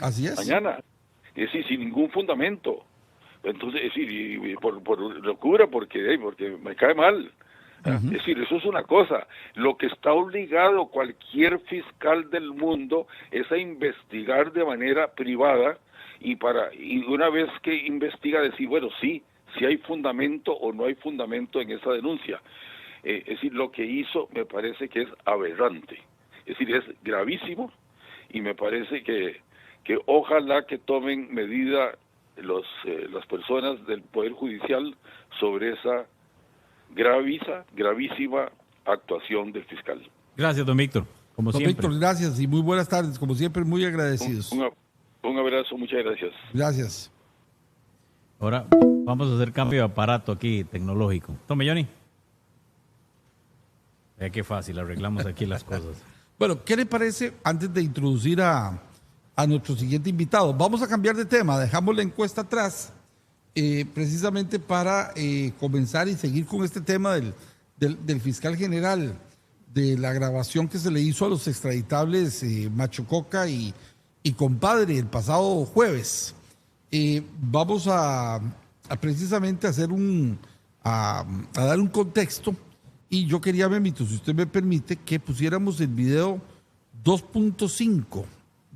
así es. Mañana, es decir, sin ningún fundamento. Entonces, es decir, y por locura, porque me cae mal. Es decir, eso es una cosa. Lo que está obligado cualquier fiscal del mundo es a investigar de manera privada y una vez que investiga decir, bueno, sí hay fundamento o no hay fundamento en esa denuncia. Es decir, lo que hizo me parece que es aberrante. Es decir, es gravísimo y me parece que ojalá que tomen medida las personas del Poder Judicial sobre esa gravísima actuación del fiscal. Gracias, don Víctor. Como Don siempre. Víctor, gracias y muy buenas tardes. Como siempre, muy agradecidos. Un abrazo, muchas gracias. Gracias. Ahora vamos a hacer cambio de aparato aquí tecnológico. Tome, Johnny. Vea qué fácil, arreglamos aquí las cosas. Bueno, ¿qué le parece antes de introducir a nuestro siguiente invitado? Vamos a cambiar de tema, dejamos la encuesta atrás, precisamente para comenzar y seguir con este tema del fiscal general, de la grabación que se le hizo a los extraditables Macho Coca y compadre el pasado jueves. Vamos a precisamente hacer a dar un contexto. Y yo quería, Memito, si usted me permite, que pusiéramos el video 2.5,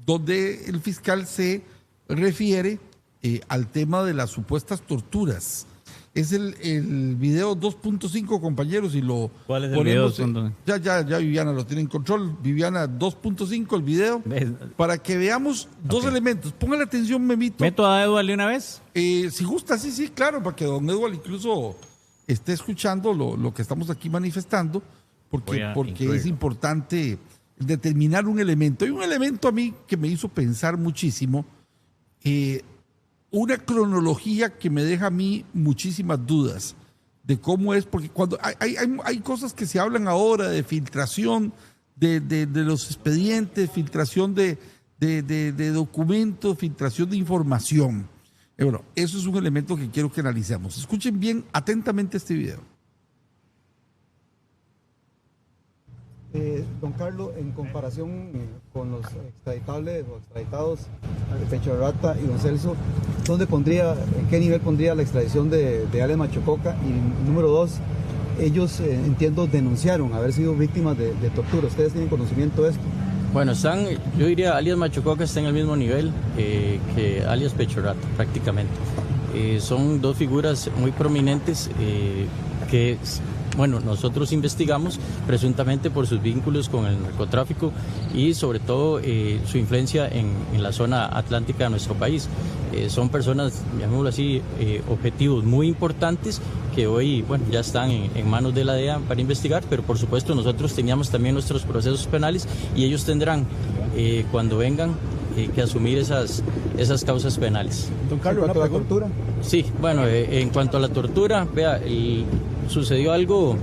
donde el fiscal se refiere al tema de las supuestas torturas. Es el video 2.5, compañeros, y lo ¿Cuál es el ponemos, video? Ya Viviana lo tiene en control. Viviana, 2.5 el video, para que veamos dos elementos. Póngale atención, Memito. ¿Meto a Eduardo de una vez? Si gusta, sí, claro, para que don Eduardo incluso esté escuchando lo que estamos aquí manifestando, porque es importante determinar un elemento. Hay un elemento a mí que me hizo pensar muchísimo, una cronología que me deja a mí muchísimas dudas de cómo es, porque cuando hay cosas que se hablan ahora de filtración de los expedientes, filtración de documentos, filtración de información. Bueno, eso es un elemento que quiero que analicemos. Escuchen bien atentamente este video. Don Carlos, en comparación con los extraditables o extraditados Pecho de Rata y don Celso, ¿en qué nivel pondría la extradición de alias Macho Coca? Y número dos, ellos, entiendo, denunciaron haber sido víctimas de tortura. ¿Ustedes tienen conocimiento de esto? Bueno, yo diría alias Macho Coca está en el mismo nivel que alias Pecho Rata, prácticamente. Son dos figuras muy prominentes que, bueno, nosotros investigamos presuntamente por sus vínculos con el narcotráfico y sobre todo su influencia en la zona atlántica de nuestro país. Son personas, llamémoslo así, objetivos muy importantes que hoy, bueno, ya están en manos de la DEA para investigar, pero por supuesto nosotros teníamos también nuestros procesos penales y ellos tendrán, cuando vengan, que asumir esas causas penales. Don Carlos, ¿en cuanto a la tortura? Sí, bueno, en cuanto a la tortura, vea, sucedió algo,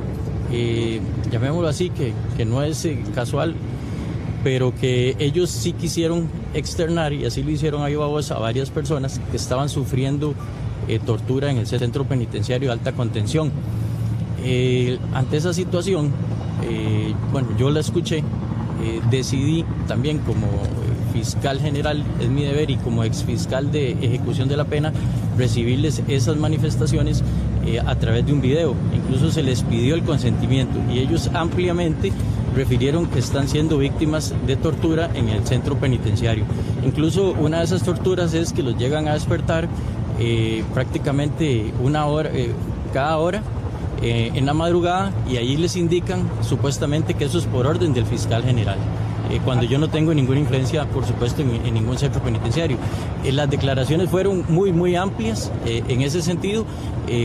llamémoslo así, que no es casual, pero que ellos sí quisieron externar, y así lo hicieron a viva voz, a varias personas que estaban sufriendo tortura en el centro penitenciario de alta contención. Ante esa situación, bueno, yo la escuché, decidí también como fiscal general, es mi deber, y como exfiscal de ejecución de la pena, recibirles esas manifestaciones a través de un video. Incluso se les pidió el consentimiento y ellos ampliamente refirieron que están siendo víctimas de tortura en el centro penitenciario. Incluso una de esas torturas es que los llegan a despertar prácticamente una hora, cada hora, en la madrugada, y allí les indican supuestamente que eso es por orden del fiscal general. Cuando yo no tengo ninguna influencia, por supuesto, en ningún centro penitenciario. Las declaraciones fueron muy amplias en ese sentido.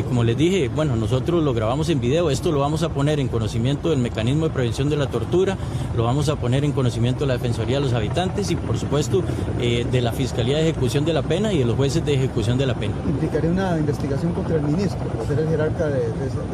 Como les dije, bueno, nosotros lo grabamos en video, esto lo vamos a poner en conocimiento del mecanismo de prevención de la tortura, lo vamos a poner en conocimiento de la Defensoría de los Habitantes y, por supuesto, de la Fiscalía de Ejecución de la Pena y de los jueces de ejecución de la pena. ¿Implicaría una investigación contra el ministro, por ser el jerarca de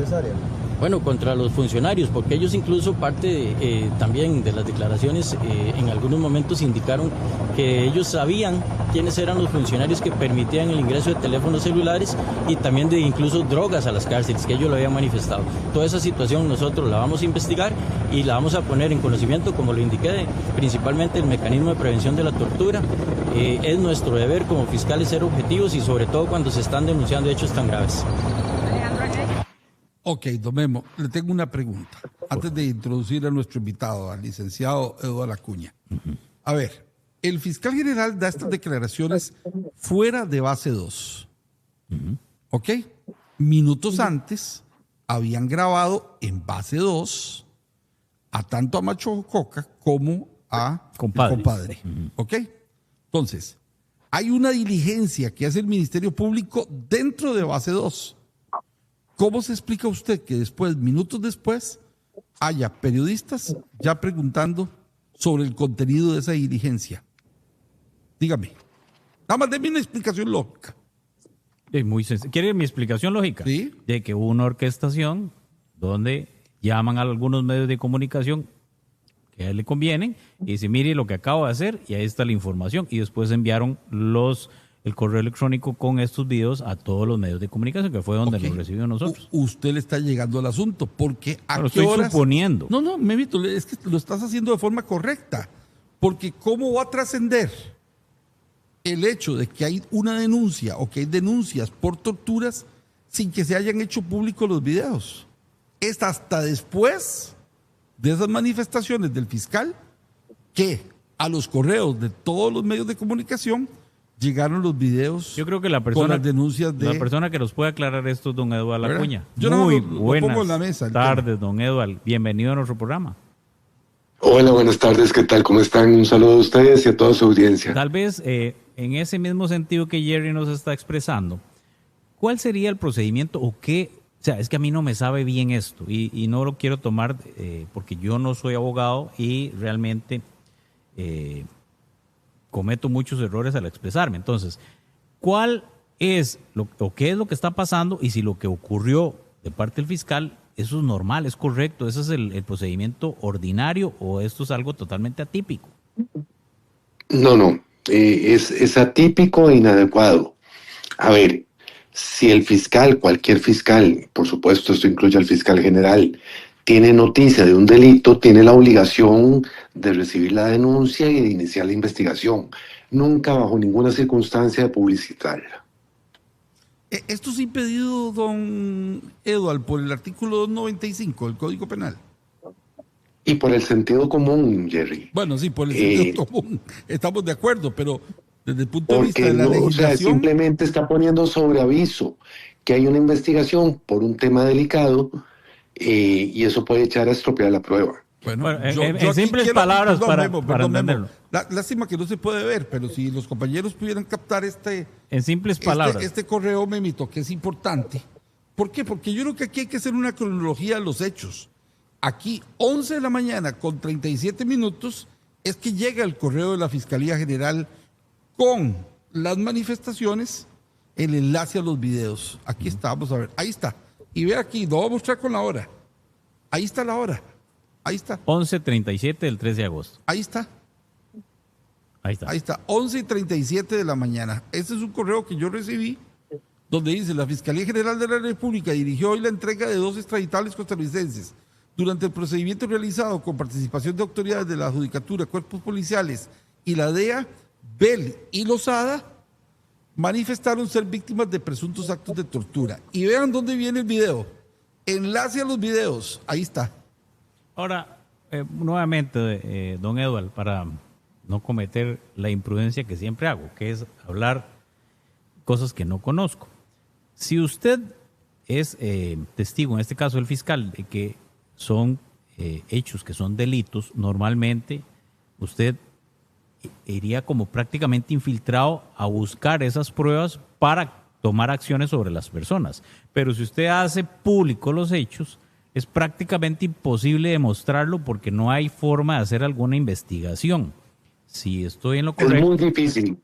esa área? Bueno, contra los funcionarios, porque ellos incluso parte también de las declaraciones en algunos momentos indicaron que ellos sabían quiénes eran los funcionarios que permitían el ingreso de teléfonos celulares y también de incluso drogas a las cárceles, que ellos lo habían manifestado. Toda esa situación nosotros la vamos a investigar y la vamos a poner en conocimiento, como lo indiqué, principalmente el mecanismo de prevención de la tortura. Es nuestro deber como fiscales ser objetivos y sobre todo cuando se están denunciando hechos tan graves. Ok, don Memo, le tengo una pregunta antes de introducir a nuestro invitado, al licenciado Eduardo Acuña. A ver, el fiscal general da estas declaraciones fuera de base 2. Ok, minutos antes habían grabado en base 2 a tanto a Macho Coca como a Compadre. compadre. Ok, entonces, Hay una diligencia que hace el Ministerio Público dentro de base 2. ¿Cómo se explica usted que después, minutos después, haya periodistas ya preguntando sobre el contenido de esa diligencia? Dígame. Nada más déme una explicación lógica. Es muy sencillo. ¿Quiere mi explicación lógica? Sí. De que hubo una orquestación donde llaman a algunos medios de comunicación que a él le convienen y dice, mire lo que acabo de hacer y ahí está la información. Y después enviaron el correo electrónico con estos videos a todos los medios de comunicación, que fue donde Ok. lo recibimos nosotros. Usted le está llegando al asunto, porque ¿a Pero qué estoy horas? suponiendo. No, Memito, es que lo estás haciendo de forma correcta, porque ¿cómo va a trascender el hecho de que hay una denuncia o que hay denuncias por torturas sin que se hayan hecho públicos los videos? Es hasta después de esas manifestaciones del fiscal que a los correos de todos los medios de comunicación llegaron los videos. Yo creo que la con persona, las denuncias de... la persona que nos puede aclarar esto es don Eduardo ¿Verdad? Acuña. Yo nada más Muy lo pongo buenas en la mesa, el tardes, don Eduardo. Bienvenido a nuestro programa. Hola, buenas tardes, ¿qué tal? ¿Cómo están? Un saludo a ustedes y a toda su audiencia. Tal vez en ese mismo sentido que Jerry nos está expresando, ¿cuál sería el procedimiento o qué? O sea, es que a mí no me sabe bien esto y no lo quiero tomar porque yo no soy abogado y realmente cometo muchos errores al expresarme. Entonces, ¿cuál es o qué es lo que está pasando y si lo que ocurrió de parte del fiscal, eso es normal, es correcto, ese es el procedimiento ordinario o esto es algo totalmente atípico? No, es atípico e inadecuado. A ver, si el fiscal, cualquier fiscal, por supuesto esto incluye al fiscal general, tiene noticia de un delito, tiene la obligación de recibir la denuncia y de iniciar la investigación. Nunca bajo ninguna circunstancia de publicitarla. Esto es impedido, don Eduardo, por el artículo 295 del Código Penal. Y por el sentido común, Jerry. Bueno, sí, por el sentido común, estamos de acuerdo, pero desde el punto de vista Porque de la no, o sea, legislación... simplemente está poniendo sobre aviso que hay una investigación por un tema delicado y eso puede echar a estropear la prueba. Bueno, en aquí simples palabras para Memo. entenderlo. Lástima que no se puede ver, pero si los compañeros pudieran captar En simples palabras. este correo, Memito, que es importante. ¿Por qué? Porque yo creo que aquí hay que hacer una cronología de los hechos. Aquí, 11 de la mañana con 37 minutos, es que llega el correo de la Fiscalía General con las manifestaciones, el enlace a los videos. Aquí está, vamos a ver. Ahí está. Y ve aquí, lo voy a mostrar con la hora. Ahí está la hora. Ahí está. 11:37 del 13 de agosto. Ahí está. Ahí está. Ahí está, 11:37 de la mañana. Este es un correo que yo recibí donde dice: la Fiscalía General de la República dirigió hoy la entrega de 2 extraditables costarricenses. Durante el procedimiento realizado con participación de autoridades de la Judicatura, cuerpos policiales y la DEA, Bell y Lozada manifestaron ser víctimas de presuntos actos de tortura. Y vean dónde viene el video. Enlace a los videos. Ahí está. Ahora, nuevamente, don Eduardo, para no cometer la imprudencia que siempre hago, que es hablar cosas que no conozco. Si usted es testigo, en este caso el fiscal, de que son hechos que son delitos, normalmente usted iría como prácticamente infiltrado a buscar esas pruebas para tomar acciones sobre las personas. Pero si usted hace público los hechos, es prácticamente imposible demostrarlo porque no hay forma de hacer alguna investigación. Si estoy en lo correcto... Es muy difícil.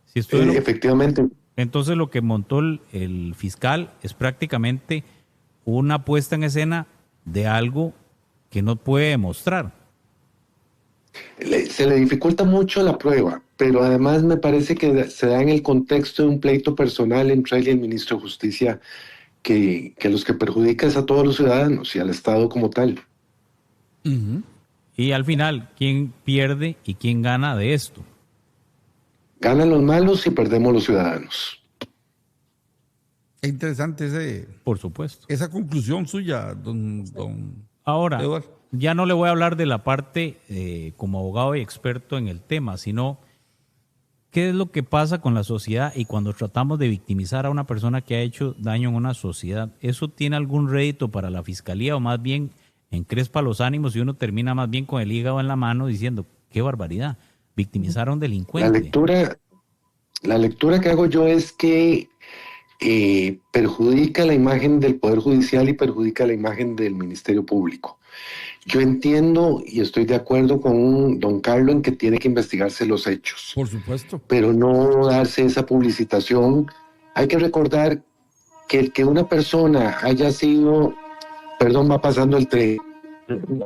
Si estoy efectivamente. Entonces lo que montó el fiscal es prácticamente una puesta en escena de algo que no puede demostrar. Se le dificulta mucho la prueba, pero además me parece que se da en el contexto de un pleito personal entre él y el ministro de Justicia que los que perjudica es a todos los ciudadanos y al Estado como tal. Y al final, ¿quién pierde y quién gana de esto? Ganan los malos y perdemos los ciudadanos. Es interesante por supuesto, esa conclusión suya, don Ahora, Eduardo. ya no le voy a hablar de la parte como abogado y experto en el tema, sino qué es lo que pasa con la sociedad y cuando tratamos de victimizar a una persona que ha hecho daño en una sociedad. ¿Eso tiene algún rédito para la fiscalía o más bien encrespa los ánimos y uno termina más bien con el hígado en la mano diciendo, qué barbaridad, victimizar a un delincuente? La lectura que hago yo es que perjudica la imagen del Poder Judicial y perjudica la imagen del Ministerio Público. Yo entiendo y estoy de acuerdo con don Carlos en que tiene que investigarse los hechos, Por supuesto. pero no darse esa publicitación. Hay que recordar que el que una persona haya sido, perdón, va pasando el tren,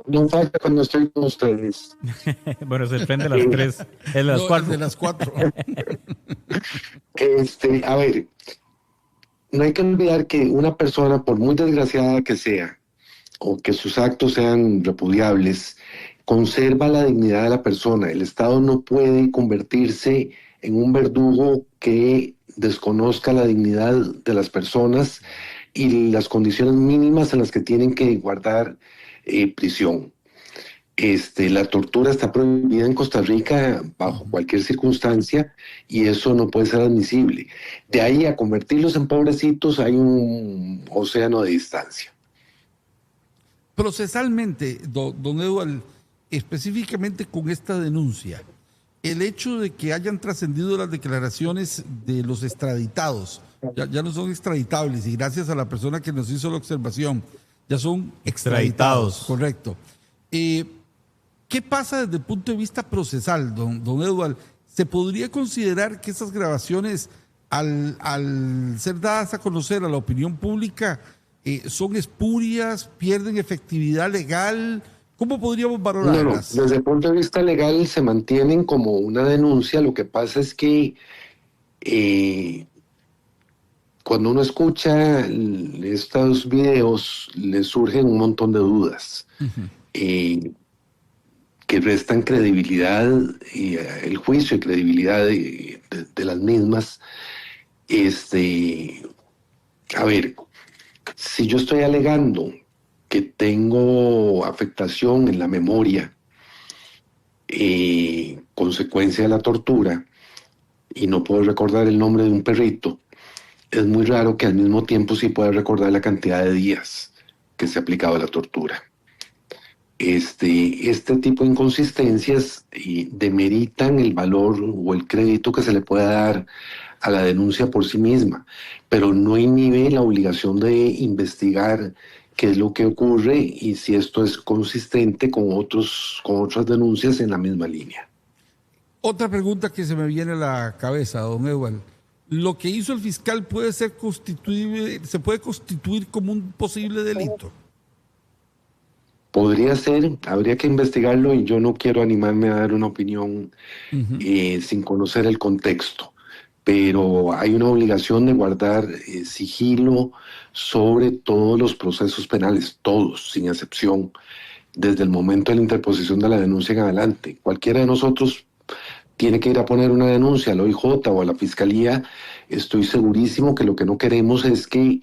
no falta cuando estoy con ustedes. Bueno, se prende a las 3, es las No, 4. de las 4. A ver, no hay que olvidar que una persona, por muy desgraciada que sea, o que sus actos sean repudiables, conserva la dignidad de la persona. El Estado no puede convertirse en un verdugo que desconozca la dignidad de las personas y las condiciones mínimas en las que tienen que guardar prisión. La tortura está prohibida en Costa Rica bajo cualquier circunstancia y eso no puede ser admisible. De ahí a convertirlos en pobrecitos hay un océano de distancia. Procesalmente, don Eduardo, específicamente con esta denuncia, el hecho de que hayan trascendido las declaraciones de los extraditados, ya no son extraditables, y gracias a la persona que nos hizo la observación, ya son extraditados. Correcto. ¿Qué pasa desde el punto de vista procesal, don Eduardo? ¿Se podría considerar que esas grabaciones, al ser dadas a conocer a la opinión pública, son espurias, pierden efectividad legal? ¿Cómo podríamos valorarlas? No, desde el punto de vista legal se mantienen como una denuncia. Lo que pasa es que cuando uno escucha estos videos le surgen un montón de dudas que restan credibilidad y el juicio y credibilidad de las mismas. A ver, si yo estoy alegando que tengo afectación en la memoria, consecuencia de la tortura, y no puedo recordar el nombre de un perrito, es muy raro que al mismo tiempo sí pueda recordar la cantidad de días que se ha aplicado la tortura. Este tipo de inconsistencias demeritan el valor o el crédito que se le pueda dar a la denuncia por sí misma, pero no inhibe la obligación de investigar qué es lo que ocurre y si esto es consistente con otras denuncias en la misma línea. Otra pregunta que se me viene a la cabeza, don Eduardo. ¿Lo que hizo el fiscal se puede constituir como un posible delito? Podría ser, habría que investigarlo y yo no quiero animarme a dar una opinión sin conocer el contexto, pero hay una obligación de guardar sigilo sobre todos los procesos penales, todos, sin excepción, desde el momento de la interposición de la denuncia en adelante. Cualquiera de nosotros tiene que ir a poner una denuncia al OIJ o a la Fiscalía. Estoy segurísimo que lo que no queremos es que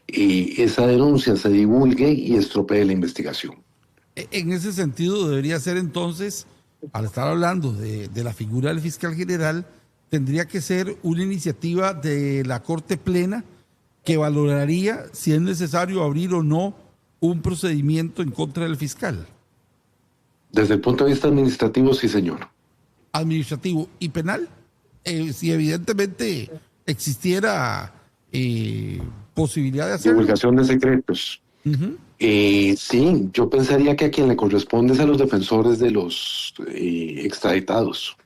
esa denuncia se divulgue y estropee la investigación. En ese sentido, debería ser entonces, al estar hablando de la figura del fiscal general, tendría que ser una iniciativa de la Corte Plena que valoraría si es necesario abrir o no un procedimiento en contra del fiscal. Desde el punto de vista administrativo, sí, señor. Administrativo y penal, si evidentemente existiera posibilidad de hacerlo. Divulgación de secretos. Sí, yo pensaría que a quien le corresponde es a los defensores de los extraditados.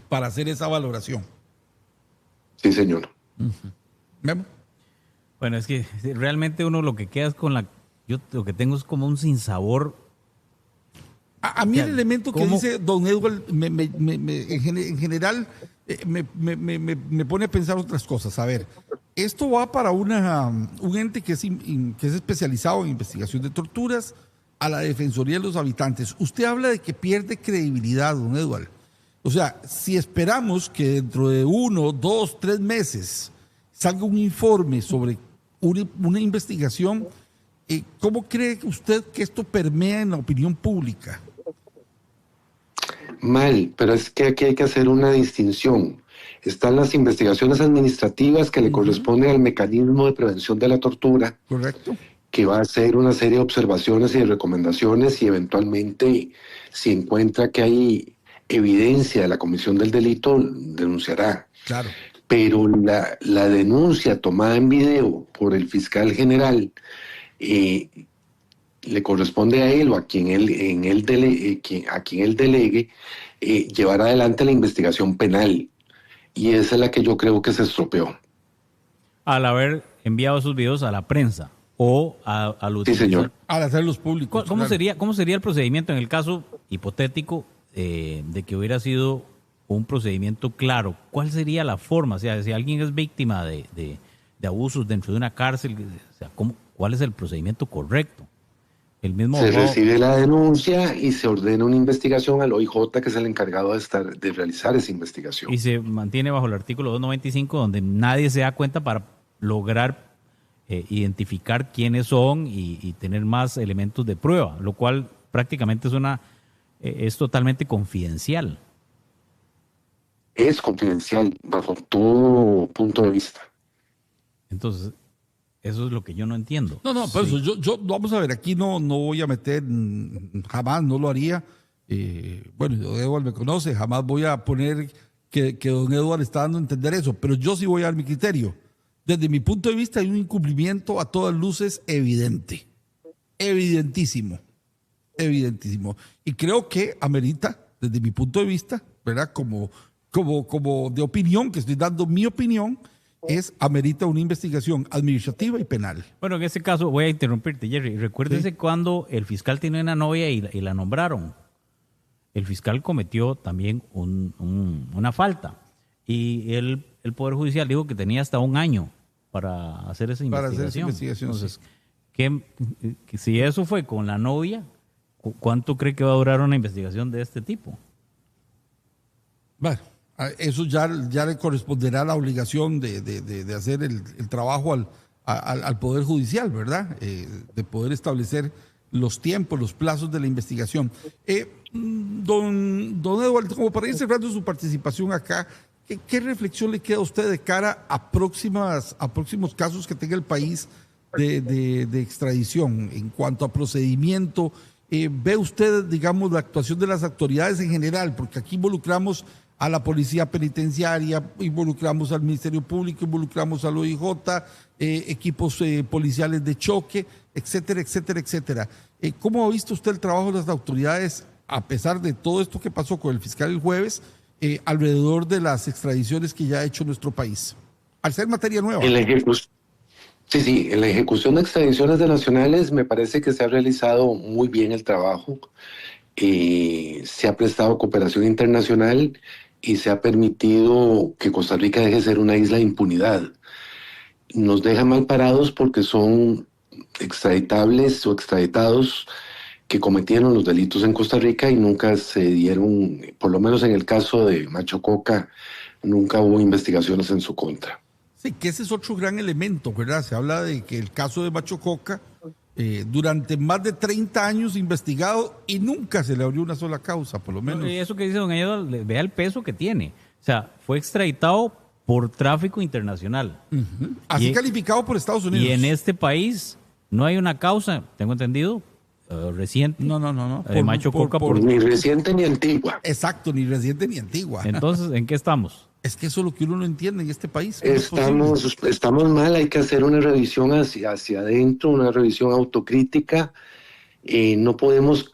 Para hacer esa valoración. Sí, señor. ¿Memo? Bueno, es que realmente uno lo que queda es yo lo que tengo es como un sinsabor. A mí el elemento que dice don Eduardo en general me pone a pensar otras cosas. A ver, esto va para un ente que es especializado en investigación de torturas, a la Defensoría de los Habitantes. Usted habla de que pierde credibilidad, don Eduardo. O sea, si esperamos que dentro de 1, 2, 3 meses salga un informe sobre una investigación, ¿cómo cree usted que esto permea en la opinión pública? Mal, pero es que aquí hay que hacer una distinción. Están las investigaciones administrativas que le corresponden al mecanismo de prevención de la tortura. Correcto. Que va a hacer una serie de observaciones y de recomendaciones y eventualmente si encuentra que hay evidencia de la comisión del delito, denunciará. Claro. Pero la denuncia tomada en video por el fiscal general le corresponde a él o a quien él delegue llevar adelante la investigación penal. Y esa es la que yo creo que se estropeó. Al haber enviado esos videos a la prensa o a los... Sí, señor. Al hacerlos públicos. ¿Cómo claro. sería el procedimiento en el caso hipotético de que hubiera sido un procedimiento claro? ¿Cuál sería la forma? O sea, si alguien es víctima de abusos dentro de una cárcel, o sea, ¿cuál es el procedimiento correcto? El mismo Se abogado... recibe la denuncia y se ordena una investigación al OIJ, que es el encargado de realizar esa investigación. Y se mantiene bajo el artículo 295, donde nadie se da cuenta para lograr identificar quiénes son y tener más elementos de prueba, lo cual prácticamente es totalmente confidencial. Es confidencial bajo todo punto de vista. Entonces, eso es lo que yo no entiendo. No, por eso yo vamos a ver, aquí no voy a meter, jamás no lo haría. Bueno, don Edward me conoce, jamás voy a poner que don Edward está dando a entender eso, pero yo sí voy a dar mi criterio. Desde mi punto de vista hay un incumplimiento a todas luces evidente, evidentísimo. Y creo que amerita, desde mi punto de vista, ¿verdad? Como de opinión, que estoy dando mi opinión, amerita una investigación administrativa y penal. Bueno, en ese caso voy a interrumpirte, Jerry. Recuérdese cuando el fiscal tiene una novia y la nombraron. El fiscal cometió también una falta. Y el Poder Judicial dijo que tenía hasta un año para hacer esa investigación. Entonces, si eso fue con la novia, ¿cuánto cree que va a durar una investigación de este tipo? Bueno, eso ya le corresponderá la obligación de hacer el trabajo al Poder Judicial, ¿verdad? De poder establecer los tiempos, los plazos de la investigación. Don Eduardo, como para ir cerrando su participación acá, ¿qué reflexión le queda a usted de cara a próximos casos que tenga el país de extradición en cuanto a procedimiento? ¿Ve usted, digamos, la actuación de las autoridades en general? Porque aquí involucramos a la policía penitenciaria, involucramos al Ministerio Público, involucramos al OIJ, equipos policiales de choque, etcétera, etcétera, etcétera. ¿Cómo ha visto usted el trabajo de las autoridades, a pesar de todo esto que pasó con el fiscal el jueves, alrededor de las extradiciones que ya ha hecho nuestro país? Al ser materia nueva. En la ejecución de extradiciones de nacionales me parece que se ha realizado muy bien el trabajo. Se ha prestado cooperación internacional y se ha permitido que Costa Rica deje de ser una isla de impunidad. Nos deja mal parados porque son extraditables o extraditados que cometieron los delitos en Costa Rica y nunca se dieron, por lo menos en el caso de Macho Coca, nunca hubo investigaciones en su contra. Sí, que ese es otro gran elemento, ¿verdad? Se habla de que el caso de Macho Coca, durante más de 30 años investigado y nunca se le abrió una sola causa, por lo menos. Y eso que dice don Eduardo, vea el peso que tiene. O sea, fue extraditado por tráfico internacional. Uh-huh. Así calificado por Estados Unidos. Y en este país no hay una causa, tengo entendido, reciente. No. De Macho Coca por... Ni reciente ni antigua. Exacto, ni reciente ni antigua. Entonces, ¿en qué estamos? Es que eso es lo que uno no entiende en este país. Estamos mal, hay que hacer una revisión hacia adentro, una revisión autocrítica. No podemos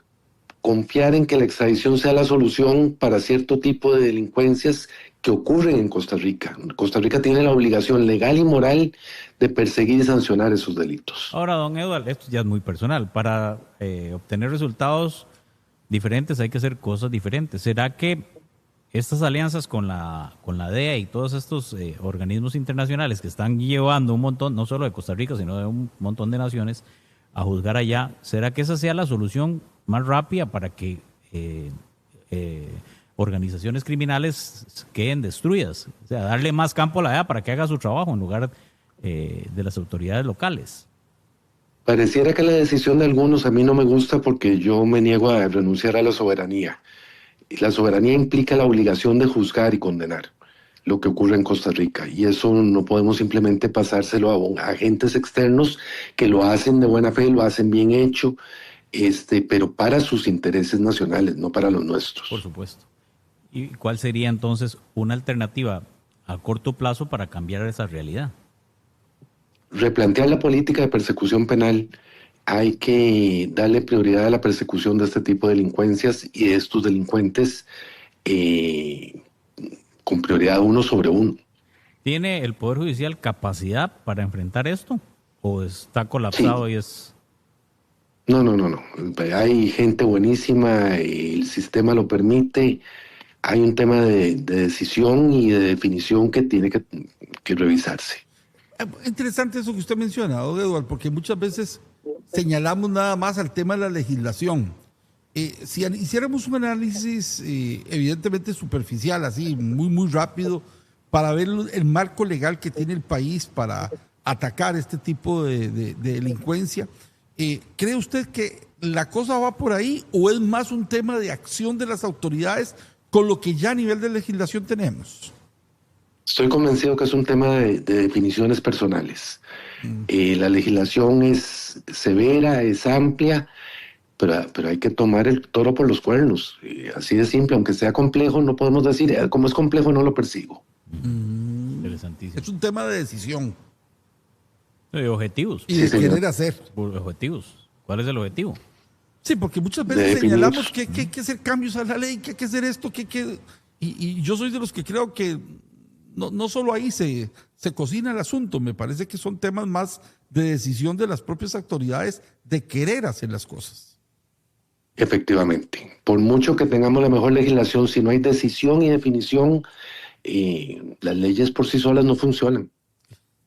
confiar en que la extradición sea la solución para cierto tipo de delincuencias que ocurren en Costa Rica. Costa Rica tiene la obligación legal y moral de perseguir y sancionar esos delitos. Ahora, don Eduardo, esto ya es muy personal. Para obtener resultados diferentes hay que hacer cosas diferentes. ¿Será que estas alianzas con la DEA y todos estos organismos internacionales que están llevando un montón, no solo de Costa Rica, sino de un montón de naciones, a juzgar allá, ¿será que esa sea la solución más rápida para que organizaciones criminales queden destruidas? O sea, darle más campo a la DEA para que haga su trabajo en lugar de las autoridades locales. Pareciera que la decisión de algunos a mí no me gusta porque yo me niego a renunciar a la soberanía. La soberanía implica la obligación de juzgar y condenar lo que ocurre en Costa Rica, y eso no podemos simplemente pasárselo a agentes externos que lo hacen de buena fe, lo hacen bien hecho, pero para sus intereses nacionales, no para los nuestros. Por supuesto. ¿Y cuál sería entonces una alternativa a corto plazo para cambiar esa realidad? Replantear la política de persecución penal. Hay que darle prioridad a la persecución de este tipo de delincuencias y de estos delincuentes con prioridad uno sobre uno. ¿Tiene el Poder Judicial capacidad para enfrentar esto? ¿O está colapsado Sí. y es...? No. Hay gente buenísima, el sistema lo permite. Hay un tema de decisión y de definición que tiene que revisarse. Interesante eso que usted menciona, don Eduardo, porque muchas veces señalamos nada más al tema de la legislación. Si hiciéramos un análisis evidentemente superficial, así, muy rápido, para ver el marco legal que tiene el país para atacar este tipo de delincuencia, ¿cree usted que la cosa va por ahí o es más un tema de acción de las autoridades con lo que ya a nivel de legislación tenemos? Estoy convencido que es un tema de definiciones personales. La legislación es severa, es amplia, pero hay que tomar el toro por los cuernos. Así de simple, aunque sea complejo, no podemos decir, como es complejo no lo persigo. Interesantísimo. Es un tema de decisión De objetivos. y de señor. querer hacer. Objetivos. ¿Cuál es el objetivo? Sí, porque muchas De veces definir. señalamos que hay que hacer cambios a la ley, que hay que hacer esto, y yo soy de los que creo que no solo ahí se cocina el asunto, me parece que son temas más de decisión de las propias autoridades de querer hacer las cosas. Efectivamente. Por mucho que tengamos la mejor legislación, si no hay decisión y definición, las leyes por sí solas no funcionan.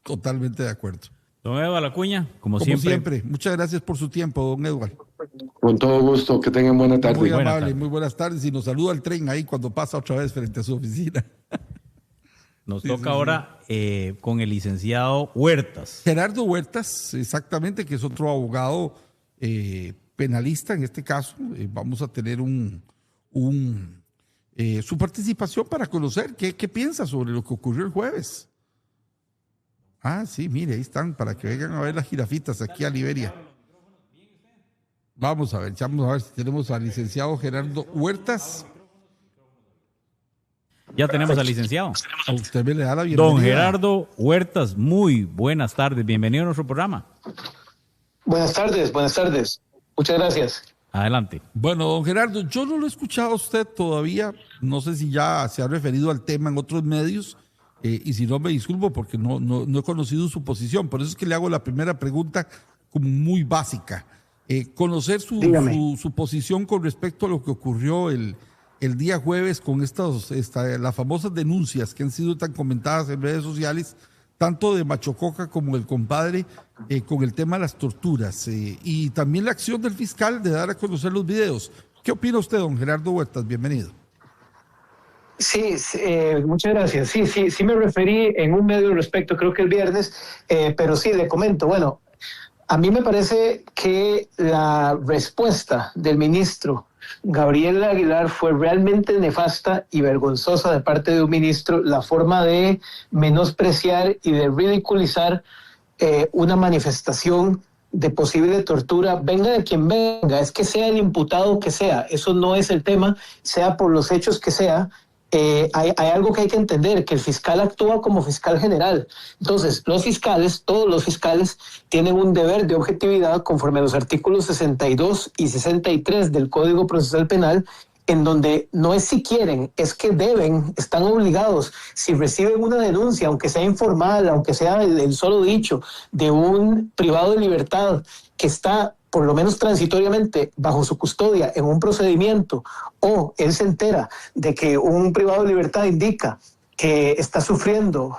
Totalmente de acuerdo. Don Eduardo Acuña, como Como siempre. siempre, muchas gracias por su tiempo, don Eduardo. Con todo gusto, que tengan buena tarde. Muy Buenas amable, tardes. muy buenas tardes. Y nos saluda el tren ahí cuando pasa otra vez frente a su oficina. Nos Sí, toca sí, ahora con el licenciado Huertas. Gerardo Huertas, exactamente, que es otro abogado penalista en este caso. Vamos a tener su participación para conocer qué piensa sobre lo que ocurrió el jueves. Ah, sí, mire, ahí están, para que vengan a ver las jirafitas aquí a Liberia. Vamos a ver si tenemos al licenciado Gerardo Huertas. Ya tenemos al licenciado. A usted me le da la bienvenida. Don Gerardo Huertas, muy buenas tardes. Bienvenido a nuestro programa. Buenas tardes. Muchas gracias. Adelante. Bueno, don Gerardo, yo no lo he escuchado a usted todavía. No sé si ya se ha referido al tema en otros medios. Y si no, me disculpo porque no he conocido su posición. Por eso es que le hago la primera pregunta como muy básica. Conocer su posición con respecto a lo que ocurrió el día jueves con las famosas denuncias que han sido tan comentadas en redes sociales, tanto de Machococa como del compadre, con el tema de las torturas. Y también la acción del fiscal de dar a conocer los videos. ¿Qué opina usted, don Gerardo Huertas? Bienvenido. Sí, muchas gracias. Sí, me referí en un medio al respecto, creo que el viernes, pero sí, le comento. Bueno, a mí me parece que la respuesta del ministro Gabriel Aguilar fue realmente nefasta y vergonzosa de parte de un ministro, la forma de menospreciar y de ridiculizar una manifestación de posible tortura, venga de quien venga, es que sea el imputado que sea, eso no es el tema, sea por los hechos que sea. Hay algo que hay que entender, que el fiscal actúa como fiscal general. Entonces, todos los fiscales tienen un deber de objetividad conforme a los artículos 62 y 63 del Código Procesal Penal, en donde no es si quieren, es que deben, están obligados, si reciben una denuncia, aunque sea informal, aunque sea el solo dicho de un privado de libertad que está por lo menos transitoriamente bajo su custodia en un procedimiento, o él se entera de que un privado de libertad indica que está sufriendo,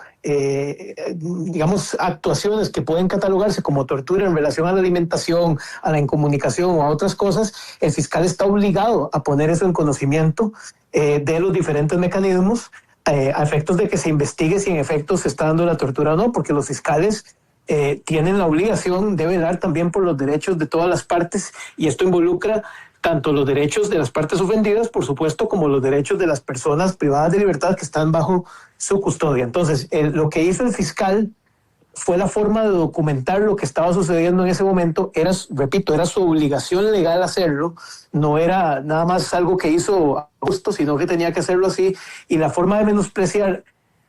actuaciones que pueden catalogarse como tortura en relación a la alimentación, a la incomunicación o a otras cosas, el fiscal está obligado a poner eso en conocimiento de los diferentes mecanismos a efectos de que se investigue si en efecto se está dando la tortura o no, porque los fiscales tienen la obligación de velar también por los derechos de todas las partes, y esto involucra tanto los derechos de las partes ofendidas, por supuesto, como los derechos de las personas privadas de libertad que están bajo su custodia. Entonces, lo que hizo el fiscal fue la forma de documentar lo que estaba sucediendo en ese momento. Era, repito, era su obligación legal hacerlo, no era nada más algo que hizo a gusto, sino que tenía que hacerlo así, y la forma de menospreciar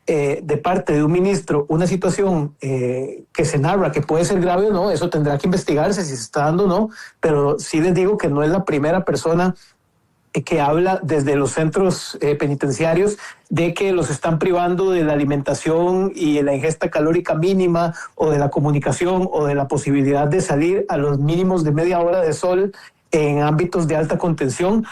de parte de un ministro una situación que se narra que puede ser grave o no, eso tendrá que investigarse si se está dando o no, pero sí les digo que no es la primera persona que habla desde los centros penitenciarios de que los están privando de la alimentación y de la ingesta calórica mínima, o de la comunicación, o de la posibilidad de salir a los mínimos de media hora de sol en ámbitos de alta contención.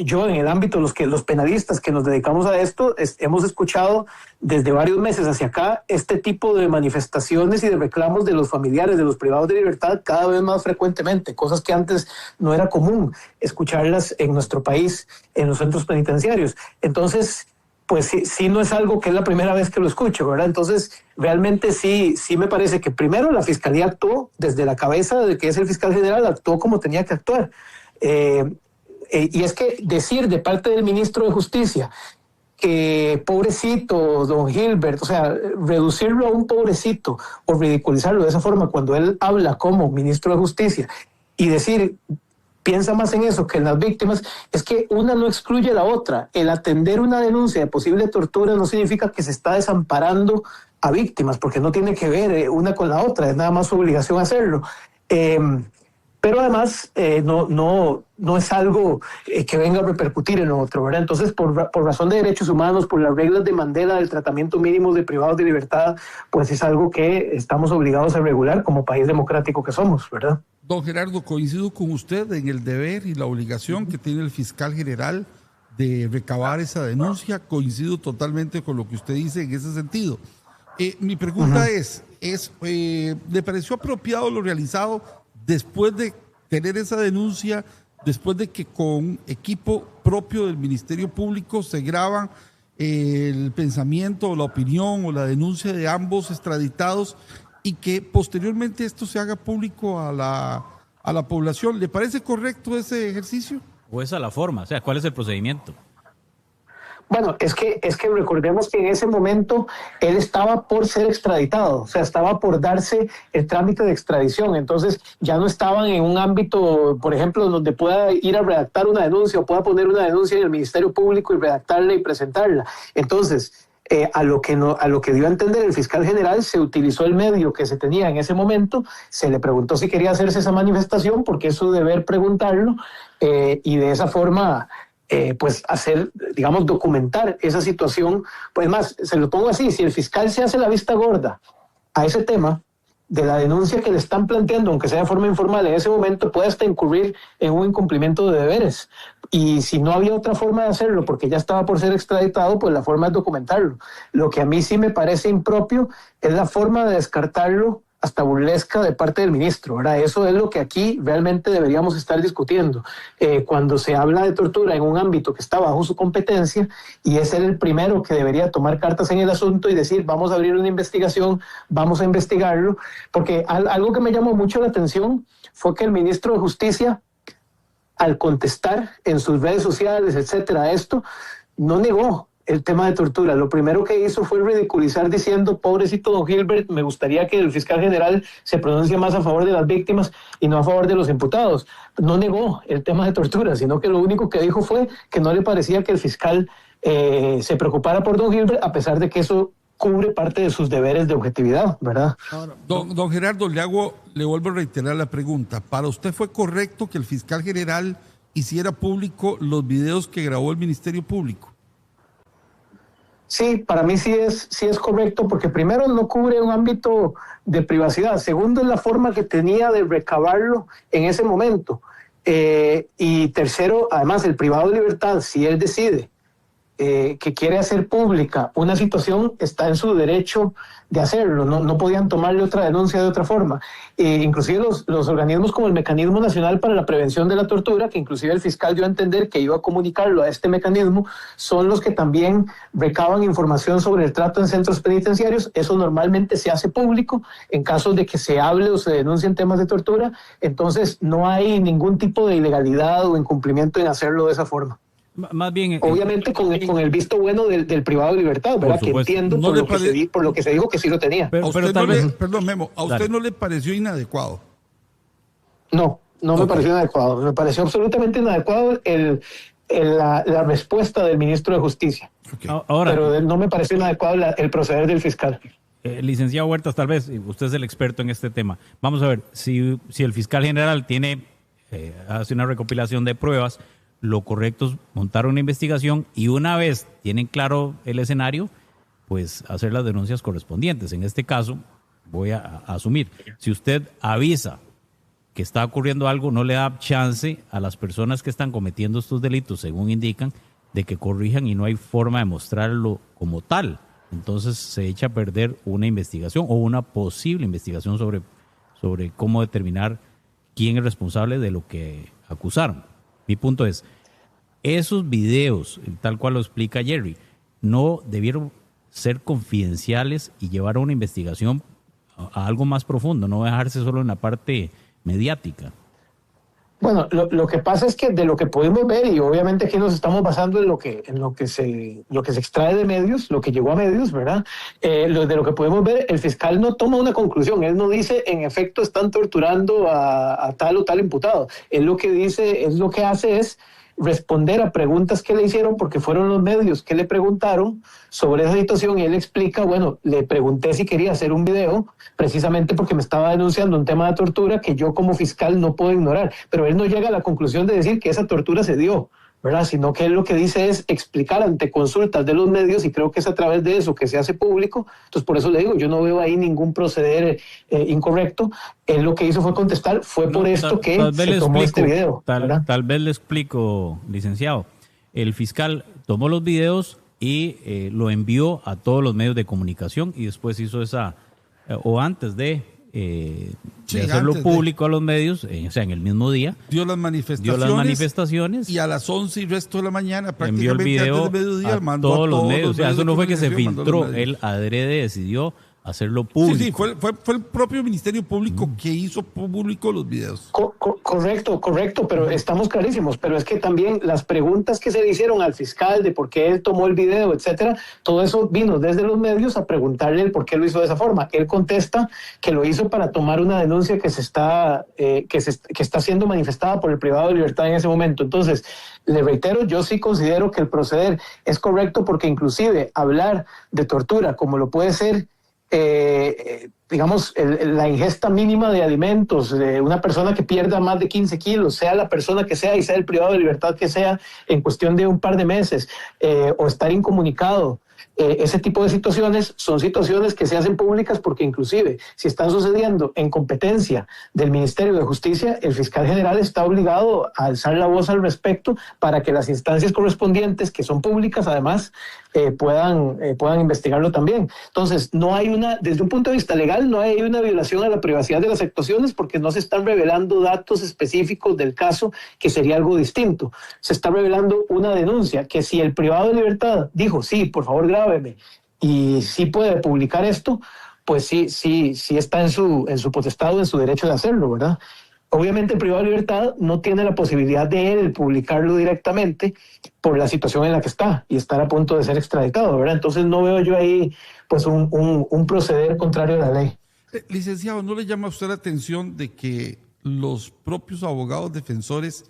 Yo, en el ámbito, los penalistas que nos dedicamos a esto, hemos escuchado desde varios meses hacia acá este tipo de manifestaciones y de reclamos de los familiares de los privados de libertad cada vez más frecuentemente, cosas que antes no era común escucharlas en nuestro país, en los centros penitenciarios. Entonces, pues sí no es algo que es la primera vez que lo escucho, ¿verdad? Entonces, realmente sí me parece que primero la Fiscalía actuó desde la cabeza de que es el fiscal general, actuó como tenía que actuar. Y es que decir de parte del ministro de Justicia que pobrecito don Gilbert, o sea, reducirlo a un pobrecito o ridiculizarlo de esa forma cuando él habla como ministro de Justicia y decir piensa más en eso que en las víctimas, es que una no excluye a la otra. El atender una denuncia de posible tortura no significa que se está desamparando a víctimas, porque no tiene que ver una con la otra, es nada más su obligación hacerlo. Pero además no es algo que venga a repercutir en lo otro, ¿verdad? Entonces, por razón de derechos humanos, por las reglas de Mandela del tratamiento mínimo de privados de libertad, pues es algo que estamos obligados a regular como país democrático que somos, ¿verdad? Don Gerardo, coincido con usted en el deber y la obligación que tiene el fiscal general de recabar esa denuncia. Coincido totalmente con lo que usted dice en ese sentido. Mi pregunta ¿le pareció apropiado lo realizado después de tener esa denuncia, después de que con equipo propio del Ministerio Público se graban el pensamiento o la opinión o la denuncia de ambos extraditados y que posteriormente esto se haga público a la población? ¿Le parece correcto ese ejercicio? ¿O esa la forma? O sea, ¿cuál es el procedimiento? Bueno, es que recordemos que en ese momento él estaba por ser extraditado, o sea, estaba por darse el trámite de extradición, entonces ya no estaban en un ámbito, por ejemplo, donde pueda ir a redactar una denuncia o pueda poner una denuncia en el Ministerio Público y redactarla y presentarla. Entonces, a lo que dio a entender el fiscal general, se utilizó el medio que se tenía en ese momento, se le preguntó si quería hacerse esa manifestación, porque es su deber preguntarlo, y de esa forma pues hacer, digamos, documentar esa situación. Pues más, se lo pongo así, si el fiscal se hace la vista gorda a ese tema de la denuncia que le están planteando, aunque sea de forma informal en ese momento, puede hasta incurrir en un incumplimiento de deberes. Y si no había otra forma de hacerlo porque ya estaba por ser extraditado, pues la forma es documentarlo. Lo que a mí sí me parece impropio es la forma de descartarlo hasta burlesca de parte del ministro, ¿verdad? Eso es lo que aquí realmente deberíamos estar discutiendo. Cuando se habla de tortura en un ámbito que está bajo su competencia, y es él el primero que debería tomar cartas en el asunto y decir, vamos a abrir una investigación, vamos a investigarlo, porque algo que me llamó mucho la atención fue que el ministro de Justicia, al contestar en sus redes sociales, etcétera, esto, no negó el tema de tortura. Lo primero que hizo fue ridiculizar diciendo, pobrecito don Gilbert, me gustaría que el fiscal general se pronuncie más a favor de las víctimas y no a favor de los imputados. No negó el tema de tortura, sino que lo único que dijo fue que no le parecía que el fiscal se preocupara por don Gilbert, a pesar de que eso cubre parte de sus deberes de objetividad, ¿verdad? Don Gerardo, le vuelvo a reiterar la pregunta. ¿Para usted fue correcto que el fiscal general hiciera público los videos que grabó el Ministerio Público? Sí, para mí sí es correcto, porque primero no cubre un ámbito de privacidad, segundo es la forma que tenía de recabarlo en ese momento, y tercero, además, el privado de libertad, si él decide que quiere hacer pública una situación, está en su derecho de hacerlo, no podían tomarle otra denuncia de otra forma. Inclusive los organismos como el Mecanismo Nacional para la Prevención de la Tortura, que inclusive el fiscal dio a entender que iba a comunicarlo a este mecanismo, son los que también recaban información sobre el trato en centros penitenciarios. Eso normalmente se hace público en caso de que se hable o se denuncien temas de tortura, entonces no hay ningún tipo de ilegalidad o incumplimiento en hacerlo de esa forma. Más bien... Obviamente con el visto bueno del privado de libertad, ¿verdad? Que entiendo no por lo que se dijo que sí lo tenía. Perdón, Memo, ¿a usted no le pareció inadecuado? No me pareció inadecuado. Me pareció absolutamente inadecuado la respuesta del ministro de Justicia. Okay. Ahora, pero no me pareció inadecuado el proceder del fiscal. Licenciado Huertas, tal vez usted es el experto en este tema. Vamos a ver, si el fiscal general hace una recopilación de pruebas, lo correcto es montar una investigación y una vez tienen claro el escenario, pues hacer las denuncias correspondientes. En este caso, voy a asumir, si usted avisa que está ocurriendo algo, no le da chance a las personas que están cometiendo estos delitos, según indican, de que corrijan y no hay forma de mostrarlo como tal. Entonces se echa a perder una investigación o una posible investigación sobre cómo determinar quién es responsable de lo que acusaron. Mi punto es, esos videos, tal cual lo explica Jerry, no debieron ser confidenciales y llevar a una investigación a algo más profundo, no dejarse solo en la parte mediática. Bueno, lo que pasa es que de lo que podemos ver, y obviamente aquí nos estamos basando en lo que se extrae de medios, lo que llegó a medios, ¿verdad? De lo que podemos ver, el fiscal no toma una conclusión, él no dice, en efecto, están torturando a tal o tal imputado. Él lo que hace es responder a preguntas que le hicieron, porque fueron los medios que le preguntaron sobre esa situación, y él explica, bueno, le pregunté si quería hacer un video, precisamente porque me estaba denunciando un tema de tortura que yo como fiscal no puedo ignorar, pero él no llega a la conclusión de decir que esa tortura se dio, ¿verdad? Sino que él lo que dice es explicar ante consultas de los medios, y creo que es a través de eso que se hace público. Entonces, por eso le digo, yo no veo ahí ningún proceder incorrecto. Él lo que hizo fue contestar, por esto que se tomó este video. Tal vez le explico, licenciado. El fiscal tomó los videos y lo envió a todos los medios de comunicación y después hizo antes de hacerlo público a los medios, o sea, en el mismo día. Dio las manifestaciones y a las 11 y resto de la mañana, prácticamente envió el video antes del mediodía, a todos los medios. O sea, eso no fue que se filtró, él adrede decidió hacerlo público. Sí, fue el propio Ministerio Público que hizo público los videos. Correcto, pero estamos clarísimos. Pero es que también las preguntas que se le hicieron al fiscal de por qué él tomó el video, etcétera, todo eso vino desde los medios a preguntarle el por qué lo hizo de esa forma. Él contesta que lo hizo para tomar una denuncia que está siendo manifestada por el privado de libertad en ese momento. Entonces, le reitero, yo sí considero que el proceder es correcto, porque inclusive hablar de tortura, como lo puede ser la ingesta mínima de alimentos de una persona que pierda más de 15 kilos, sea la persona que sea y sea el privado de libertad que sea, en cuestión de un par de meses, o estar incomunicado. Ese tipo de situaciones son situaciones que se hacen públicas porque inclusive si están sucediendo en competencia del Ministerio de Justicia, el fiscal general está obligado a alzar la voz al respecto para que las instancias correspondientes, que son públicas además, puedan investigarlo también. Entonces, desde un punto de vista legal, no hay una violación a la privacidad de las actuaciones, porque no se están revelando datos específicos del caso, que sería algo distinto. Se está revelando una denuncia que, si el privado de libertad dijo, sí, por favor grábeme, y sí puede publicar esto, pues sí está en su potestad o en su derecho de hacerlo, ¿verdad? Obviamente el privado de libertad no tiene la posibilidad de él publicarlo directamente por la situación en la que está y estar a punto de ser extraditado, ¿verdad? Entonces no veo yo ahí pues un proceder contrario a la ley. Licenciado, ¿no le llama a usted la atención de que los propios abogados defensores,